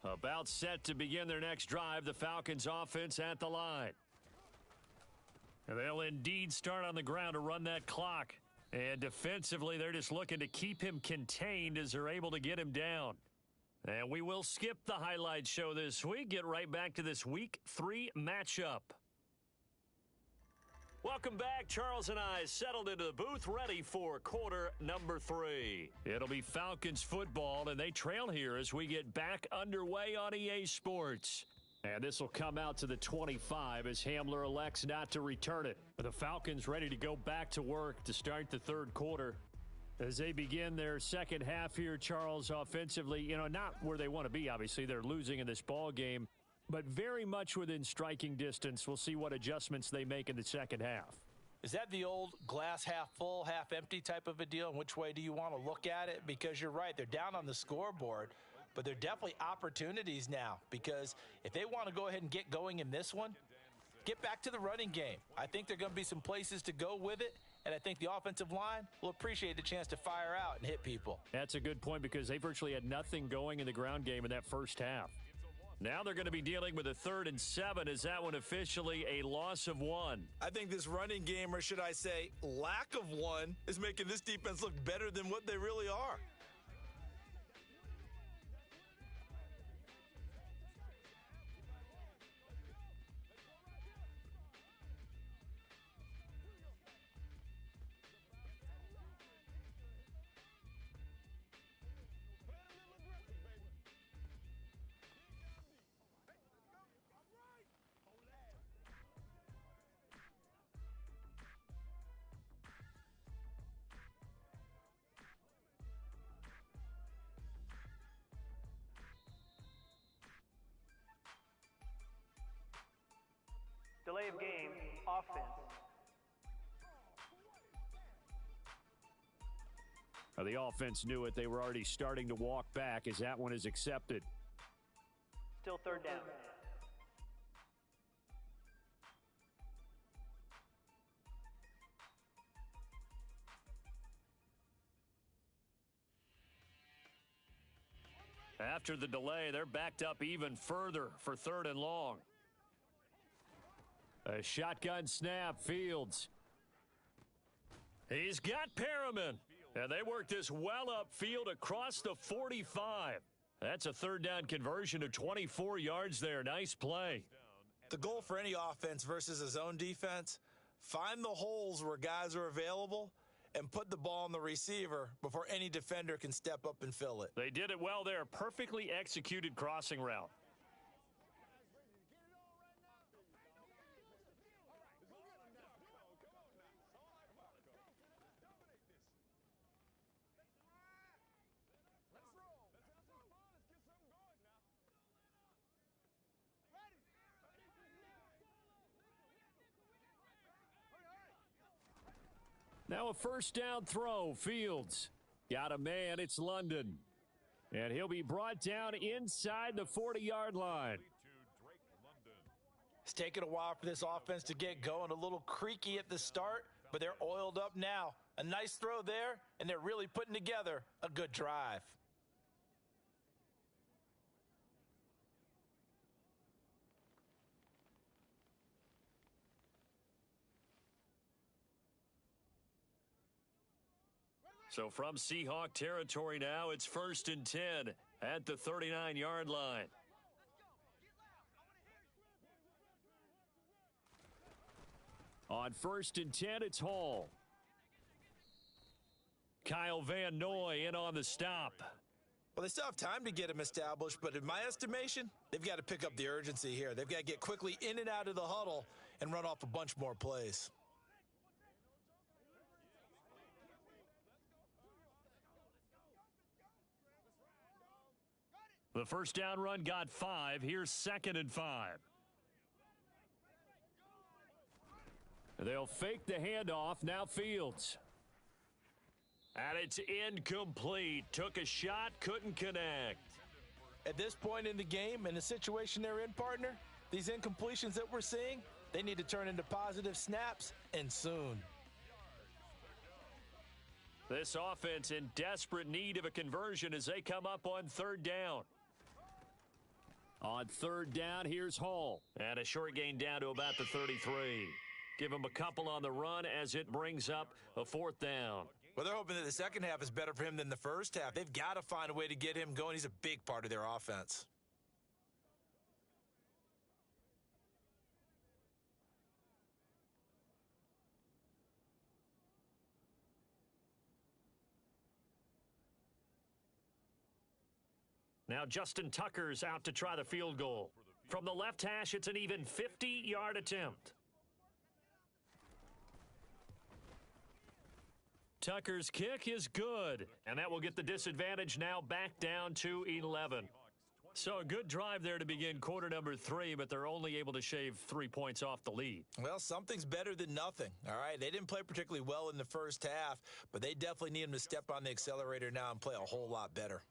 Speaker 2: About set to begin their next drive, the Falcons offense at the line. And they'll indeed start on the ground to run that clock. And defensively, they're just looking to keep him contained as they're able to get him down. And we will skip the highlight show this week. Get right back to this Week 3 matchup. Welcome back. Charles and I settled into the booth, ready for quarter number 3. It'll be Falcons football, and they trail here as we get back underway on EA Sports.
Speaker 4: And this will come out to the 25 as Hamler elects not to return it. But the Falcons ready to go back to work to start the third quarter. As they begin their second half here, Charles, offensively, not where they want to be, obviously. They're losing in this ball game, but very much within striking distance. We'll see what adjustments they make in the second half.
Speaker 1: Is that the old glass half full, half empty type of a deal? And which way do you want to look at it? Because you're right, they're down on the scoreboard, but they're definitely opportunities now. Because if they want to go ahead and get going in this one, get back to the running game. I think there are going to be some places to go with it. And I think the offensive line will appreciate the chance to fire out and hit people.
Speaker 4: That's a good point because they virtually had nothing going in the ground game in that first half.
Speaker 2: Now they're going to be dealing with a 3rd and 7. Is that one officially a loss of 1?
Speaker 1: I think this running game, or should I say lack of one, is making this defense look better than what they really are.
Speaker 6: Delay of game, offense.
Speaker 4: The offense knew it. They were already starting to walk back as that one is accepted.
Speaker 6: Still third down.
Speaker 2: After the delay, they're backed up even further for 3rd and long.
Speaker 4: A shotgun snap, Fields.
Speaker 2: He's got Perriman. And they work this well upfield across the 45. That's a 3rd down conversion of 24 yards there. Nice play.
Speaker 1: The goal for any offense versus a zone defense, find the holes where guys are available and put the ball on the receiver before any defender can step up and fill it.
Speaker 2: They did it well there. Perfectly executed crossing route.
Speaker 4: Now a first down throw. Fields got a man. It's London. And he'll be brought down inside the 40-yard line.
Speaker 1: It's taken a while for this offense to get going. A little creaky at the start, but they're oiled up now. A nice throw there, and they're really putting together a good drive.
Speaker 2: So from Seahawk territory now, it's 1st and 10 at the 39-yard line.
Speaker 4: On 1st and 10, it's Hall.
Speaker 2: Kyle Van Noy in on the stop.
Speaker 1: Well, they still have time to get him established, but in my estimation, they've got to pick up the urgency here. They've got to get quickly in and out of the huddle and run off a bunch more plays.
Speaker 2: The first down run got 5. Here's 2nd and 5.
Speaker 4: They'll fake the handoff. Now Fields.
Speaker 2: And it's incomplete. Took a shot, couldn't connect.
Speaker 1: At this point in the game, in the situation they're in, partner, these incompletions that we're seeing, they need to turn into positive snaps, and soon.
Speaker 2: This offense in desperate need of a conversion as they come up on 3rd down.
Speaker 4: On 3rd down, here's Hall.
Speaker 2: And a short gain down to about the 33. Give him a couple on the run as it brings up a 4th down.
Speaker 1: Well, they're hoping that the second half is better for him than the first half. They've got to find a way to get him going. He's a big part of their offense.
Speaker 2: Now Justin Tucker's out to try the field goal. From the left hash, it's an even 50-yard attempt. Tucker's kick is good, and that will get the disadvantage now back down to 11. So a good drive there to begin quarter number 3, but they're only able to shave 3 points off the lead.
Speaker 1: Well, something's better than nothing, all right? They didn't play particularly well in the first half, but they definitely need him to step on the accelerator now and play a whole lot better.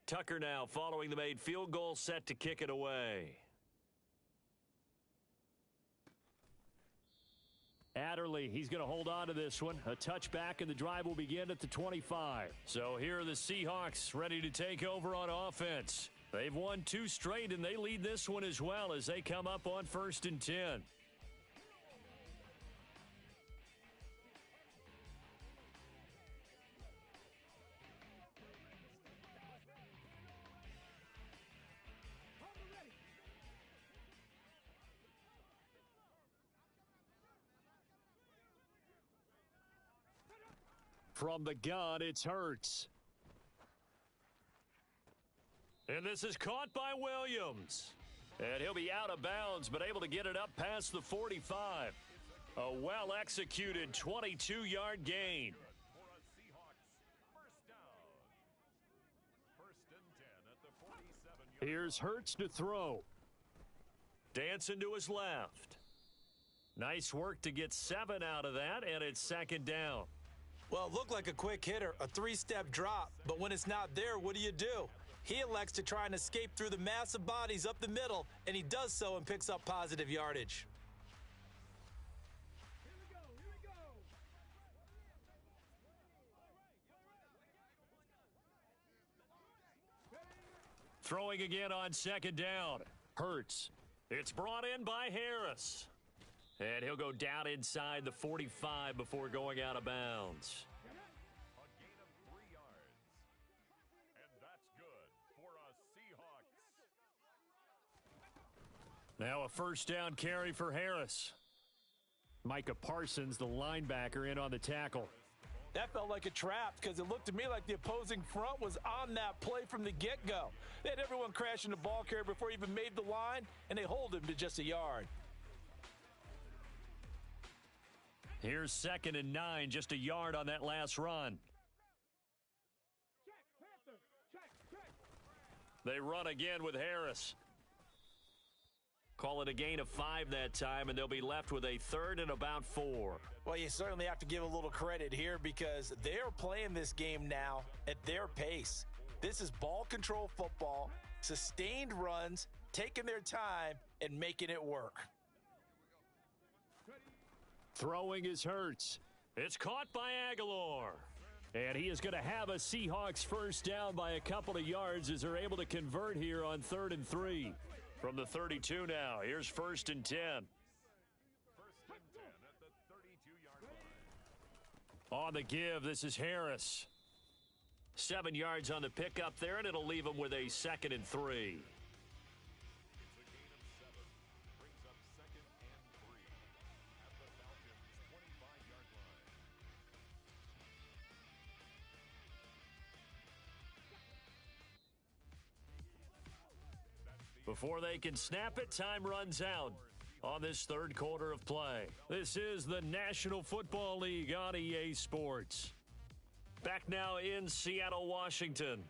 Speaker 2: Tucker now following the made field goal, set to kick it away.
Speaker 4: Adderley, he's going to hold on to this one. A touchback, and the drive will begin at the 25.
Speaker 2: So here are the Seahawks ready to take over on offense. They've won 2 straight, and they lead this one as well as they come up on 1st and 10.
Speaker 4: From the gun, it's Hurts.
Speaker 2: And this is caught by Williams. And he'll be out of bounds, but able to get it up past the 45. A well-executed 22-yard gain.
Speaker 4: Here's Hurts to throw.
Speaker 2: Dancing to his left. Nice work to get 7 out of that, and it's 2nd down.
Speaker 1: Well, it looked like a quick hitter, a 3-step drop, but when it's not there, what do? He elects to try and escape through the massive bodies up the middle, and he does so and picks up positive yardage.
Speaker 2: Throwing again on 2nd down.
Speaker 4: Hurts.
Speaker 2: It's brought in by Harris. And he'll go down inside the 45 before going out of bounds.
Speaker 3: A gain of 3 yards. And that's good for a Seahawks.
Speaker 2: Now a first down carry for Harris.
Speaker 4: Micah Parsons, the linebacker, in on the tackle.
Speaker 1: That felt like a trap because it looked to me like the opposing front was on that play from the get-go. They had everyone crashing the ball carrier before he even made the line, and they hold him to just a yard.
Speaker 4: Here's 2nd and 9, just a yard on that last run. They run again with Harris. Call it a gain of 5 that time, and they'll be left with a 3rd and about 4.
Speaker 1: Well, you certainly have to give a little credit here because they're playing this game now at their pace. This is ball control football, sustained runs, taking their time, and making it work.
Speaker 4: Throwing is Hurts. It's caught by Aguilar. And he is going to have a Seahawks first down by a couple of yards as they're able to convert here on 3rd and 3. From the 32 now, here's 1st and 10.
Speaker 3: 1st and 10 at the 32-yard line.
Speaker 4: On the give, this is Harris. 7 yards on the pickup there, and it'll leave him with a 2nd and 3.
Speaker 3: It's a gain of 7. Brings up 2nd and 3 at the Falcons' 25-yard line.
Speaker 4: Before they can snap it, time runs out on this 3rd quarter of play. This is the National Football League on EA Sports. Back now in Seattle, Washington.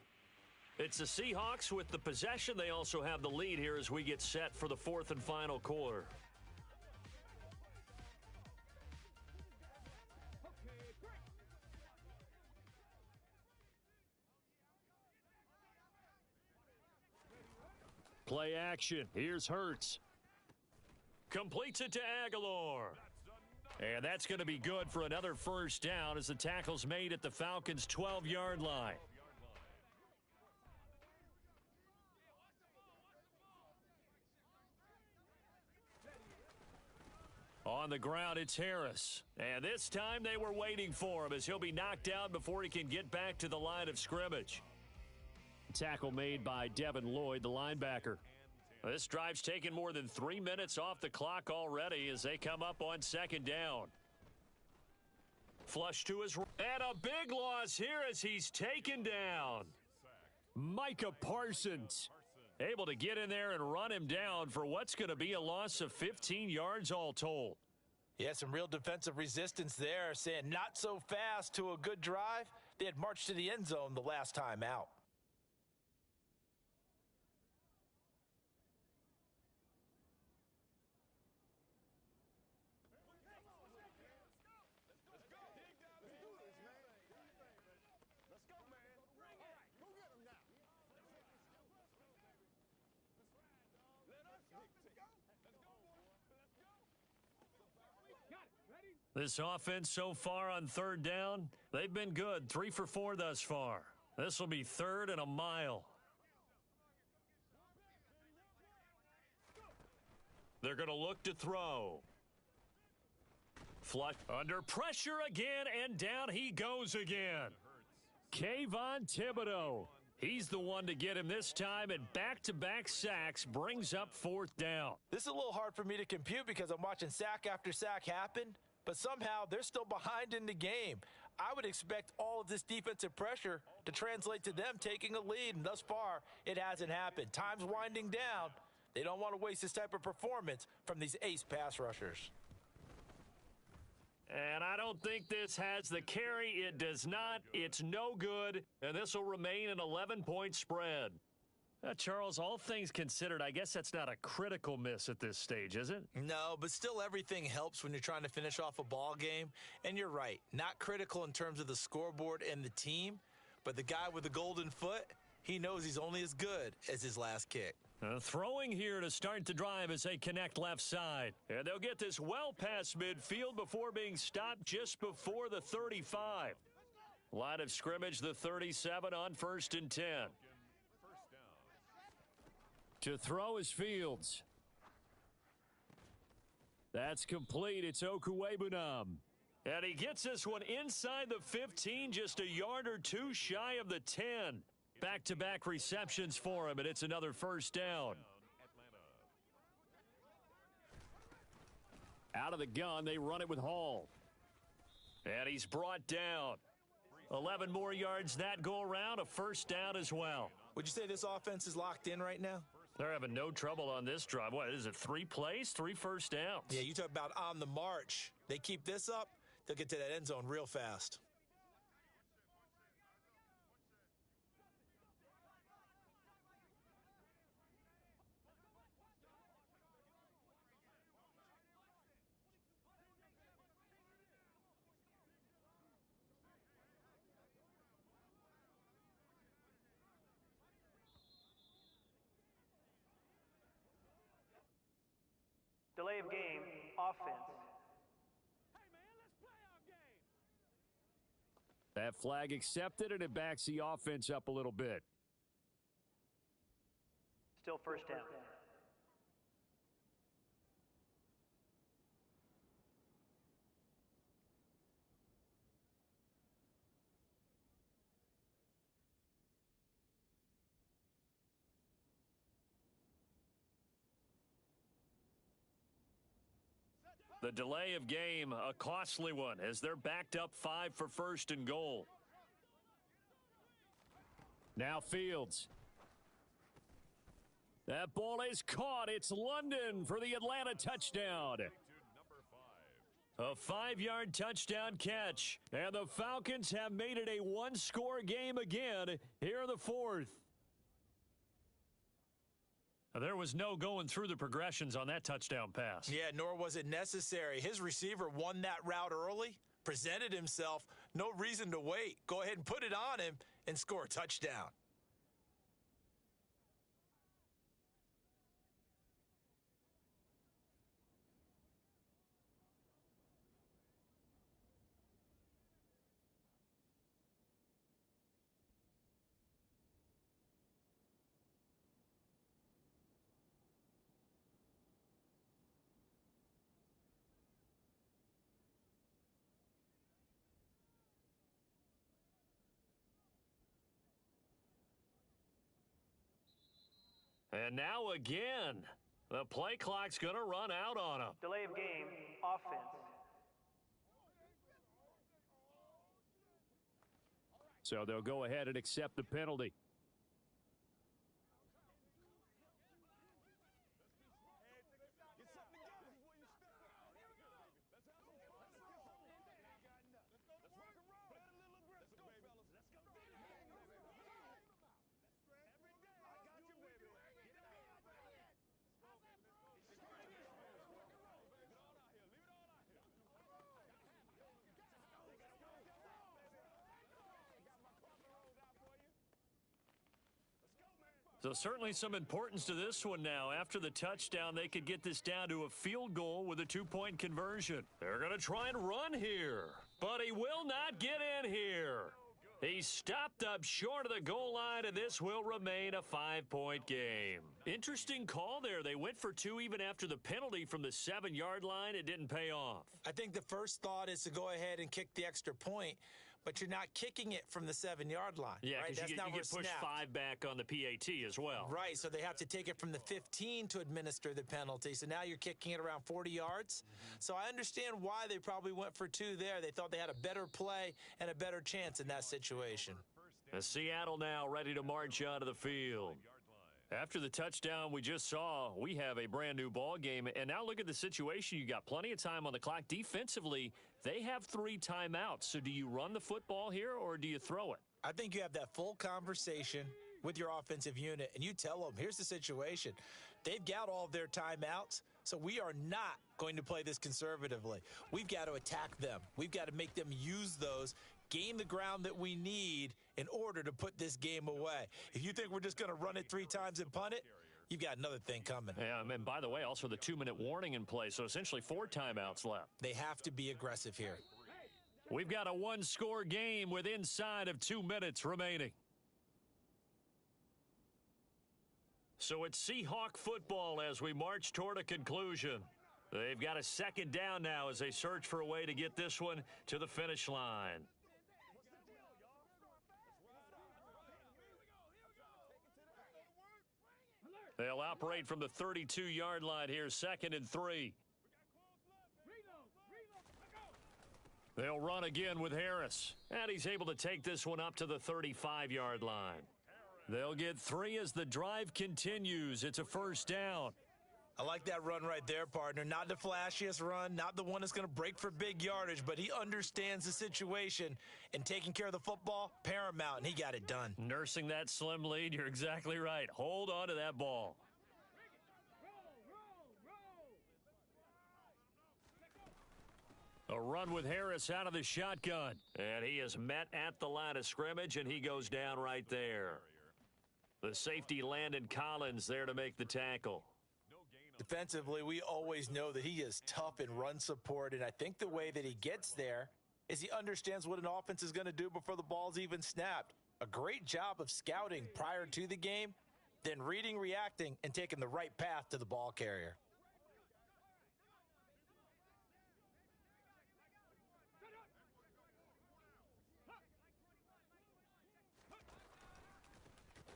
Speaker 4: It's the Seahawks with the possession. They also have the lead here as we get set for the 4th and final quarter. Play action. Here's Hurts. Completes it to Aguilar. And that's going to be good for another first down as the tackle's made at the Falcons' 12-yard line. On the ground, it's Harris. And this time they were waiting for him as he'll be knocked down before he can get back to the line of scrimmage. Tackle made by Devin Lloyd, the linebacker. This drive's taken more than 3 minutes off the clock already as they come up on 2nd down. Flush to his right. And a big loss here as he's taken down. Micah Parsons able to get in there and run him down for what's going to be a loss of 15 yards all told.
Speaker 1: Yeah, some real defensive resistance there, saying not so fast to a good drive. They had marched to the end zone the last time out.
Speaker 4: This offense so far on 3rd down, they've been good. 3 for 4 thus far. This will be 3rd and a mile. They're going to look to throw. Flush under pressure again, and down he goes again. Kayvon Thibodeau. He's the one to get him this time, and back-to-back sacks brings up 4th down.
Speaker 1: This is a little hard for me to compute because I'm watching sack after sack happen, but somehow they're still behind in the game. I would expect all of this defensive pressure to translate to them taking a lead, and thus far, it hasn't happened. Time's winding down. They don't want to waste this type of performance from these ace pass rushers.
Speaker 4: And I don't think this has the carry. It does not. It's no good, and this will remain an 11-point spread. Charles, all things considered, I guess that's not a critical miss at this stage, is it?
Speaker 1: No, but still everything helps when you're trying to finish off a ball game. And you're right, not critical in terms of the scoreboard and the team, but the guy with the golden foot, he knows he's only as good as his last kick.
Speaker 4: Throwing here to start the drive as they connect left side. And they'll get this well past midfield before being stopped just before the 35. Line of scrimmage, the 37 on 1st and 10. To throw is Fields. That's complete. It's Okuwebunam. And he gets this one inside the 15, just a yard or two shy of the 10. Back-to-back receptions for him, and it's another first down. Out of the gun, they run it with Hall.
Speaker 2: And he's brought down. 11 more yards that go around, a first down as well.
Speaker 1: Would you say this offense is locked in right now?
Speaker 2: They're having no trouble on this drive. What is it, 3 plays, 3 first downs?
Speaker 1: Yeah, you talk about on the march. They keep this up, they'll get to that end zone real fast.
Speaker 6: Delay of game, offense.
Speaker 4: That flag accepted, and it backs the offense up a little bit.
Speaker 6: Still first down.
Speaker 2: The delay of game, a costly one, as they're backed up 5 for first and goal.
Speaker 4: Now Fields. That ball is caught. It's London for the Atlanta touchdown.
Speaker 2: A 5-yard touchdown catch. And the Falcons have made it a one-score game again here in the fourth. There was no going through the progressions on that touchdown pass.
Speaker 1: Yeah, nor was it necessary. His receiver won that route early, presented himself, no reason to wait. Go ahead and put it on him and score a touchdown.
Speaker 2: And now again, the play clock's going to run out on him.
Speaker 6: Delay of game, offense.
Speaker 4: So they'll go ahead and accept the penalty.
Speaker 2: So certainly some importance to this one now. After the touchdown, they could get this down to a field goal with a 2-point conversion. They're going to try and run here, but he will not get in here. He stopped up short of the goal line, and this will remain a 5-point game. Interesting call there. They went for 2 even after the penalty from the 7-yard line. It didn't pay off.
Speaker 1: I think the first thought is to go ahead and kick the extra point, but you're not kicking it from the 7-yard line.
Speaker 2: Yeah,
Speaker 1: right?
Speaker 2: because you get pushed
Speaker 1: snapped.
Speaker 2: 5 back on the PAT as well.
Speaker 1: Right, so they have to take it from the 15 to administer the penalty. So now you're kicking it around 40 yards. So I understand why they probably went for 2 there. They thought they had a better play and a better chance in that situation.
Speaker 2: And Seattle now ready to march out of the field. After the touchdown we just saw, we have a brand new ball game. And now look at the situation. You got plenty of time on the clock. Defensively, they have 3 timeouts. So do you run the football here or do you throw it?
Speaker 1: I think you have that full conversation with your offensive unit, and you tell them, here's the situation. They've got all of their timeouts, so we are not going to play this conservatively. We've got to attack them. We've got to make them use those, gain the ground that we need in order to put this game away. If you think we're just going to run it 3 times and punt it, you've got another thing coming.
Speaker 2: Yeah, and by the way, also the 2-minute warning in play, so essentially 4 timeouts left.
Speaker 1: They have to be aggressive here.
Speaker 2: We've got a 1-score game with inside of 2 minutes remaining. So it's Seahawk football as we march toward a conclusion. They've got a 2nd down now as they search for a way to get this one to the finish line. They'll operate from the 32-yard line here, 2nd and 3. They'll run again with Harris. And he's able to take this one up to the 35-yard line. They'll get 3 as the drive continues. It's a first down.
Speaker 1: I like that run right there, partner. Not the flashiest run, not the one that's going to break for big yardage, but he understands the situation, and taking care of the football, paramount, and he got it done.
Speaker 2: Nursing that slim lead, you're exactly right. Hold on to that ball. A run with Harris out of the shotgun. And he is met at the line of scrimmage, and he goes down right there. The safety, Landon Collins, there to make the tackle.
Speaker 1: Defensively, we always know that he is tough in run support, and I think the way that he gets there is he understands what an offense is going to do before the ball's even snapped. A great job of scouting prior to the game, then reading, reacting, and taking the right path to the ball carrier.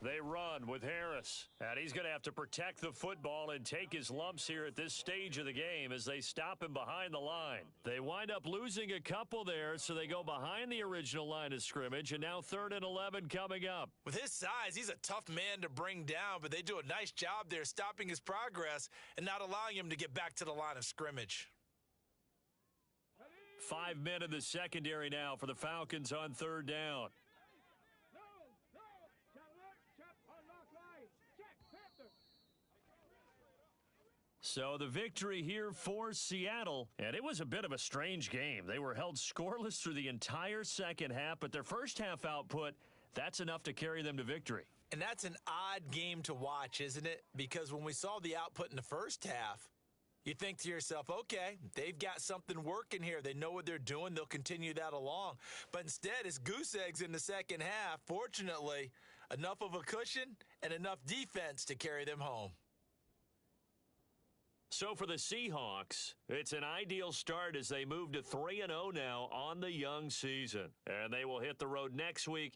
Speaker 2: They run with Harris, and he's going to have to protect the football and take his lumps here at this stage of the game as they stop him behind the line. They wind up losing a couple there, so they go behind the original line of scrimmage, and now 3rd and 11 coming up.
Speaker 1: With his size, he's a tough man to bring down, but they do a nice job there stopping his progress and not allowing him to get back to the line of scrimmage.
Speaker 2: 5 men in the secondary now for the Falcons on 3rd down. So the victory here for Seattle, and it was a bit of a strange game. They were held scoreless through the entire second half, but their first half output, that's enough to carry them to victory.
Speaker 1: And that's an odd game to watch, isn't it? Because when we saw the output in the first half, you think to yourself, okay, they've got something working here. They know what they're doing. They'll continue that along. But instead, it's goose eggs in the second half. Fortunately, enough of a cushion and enough defense to carry them home.
Speaker 2: So for the Seahawks, it's an ideal start as they move to 3-0 now on the young season. And they will hit the road next week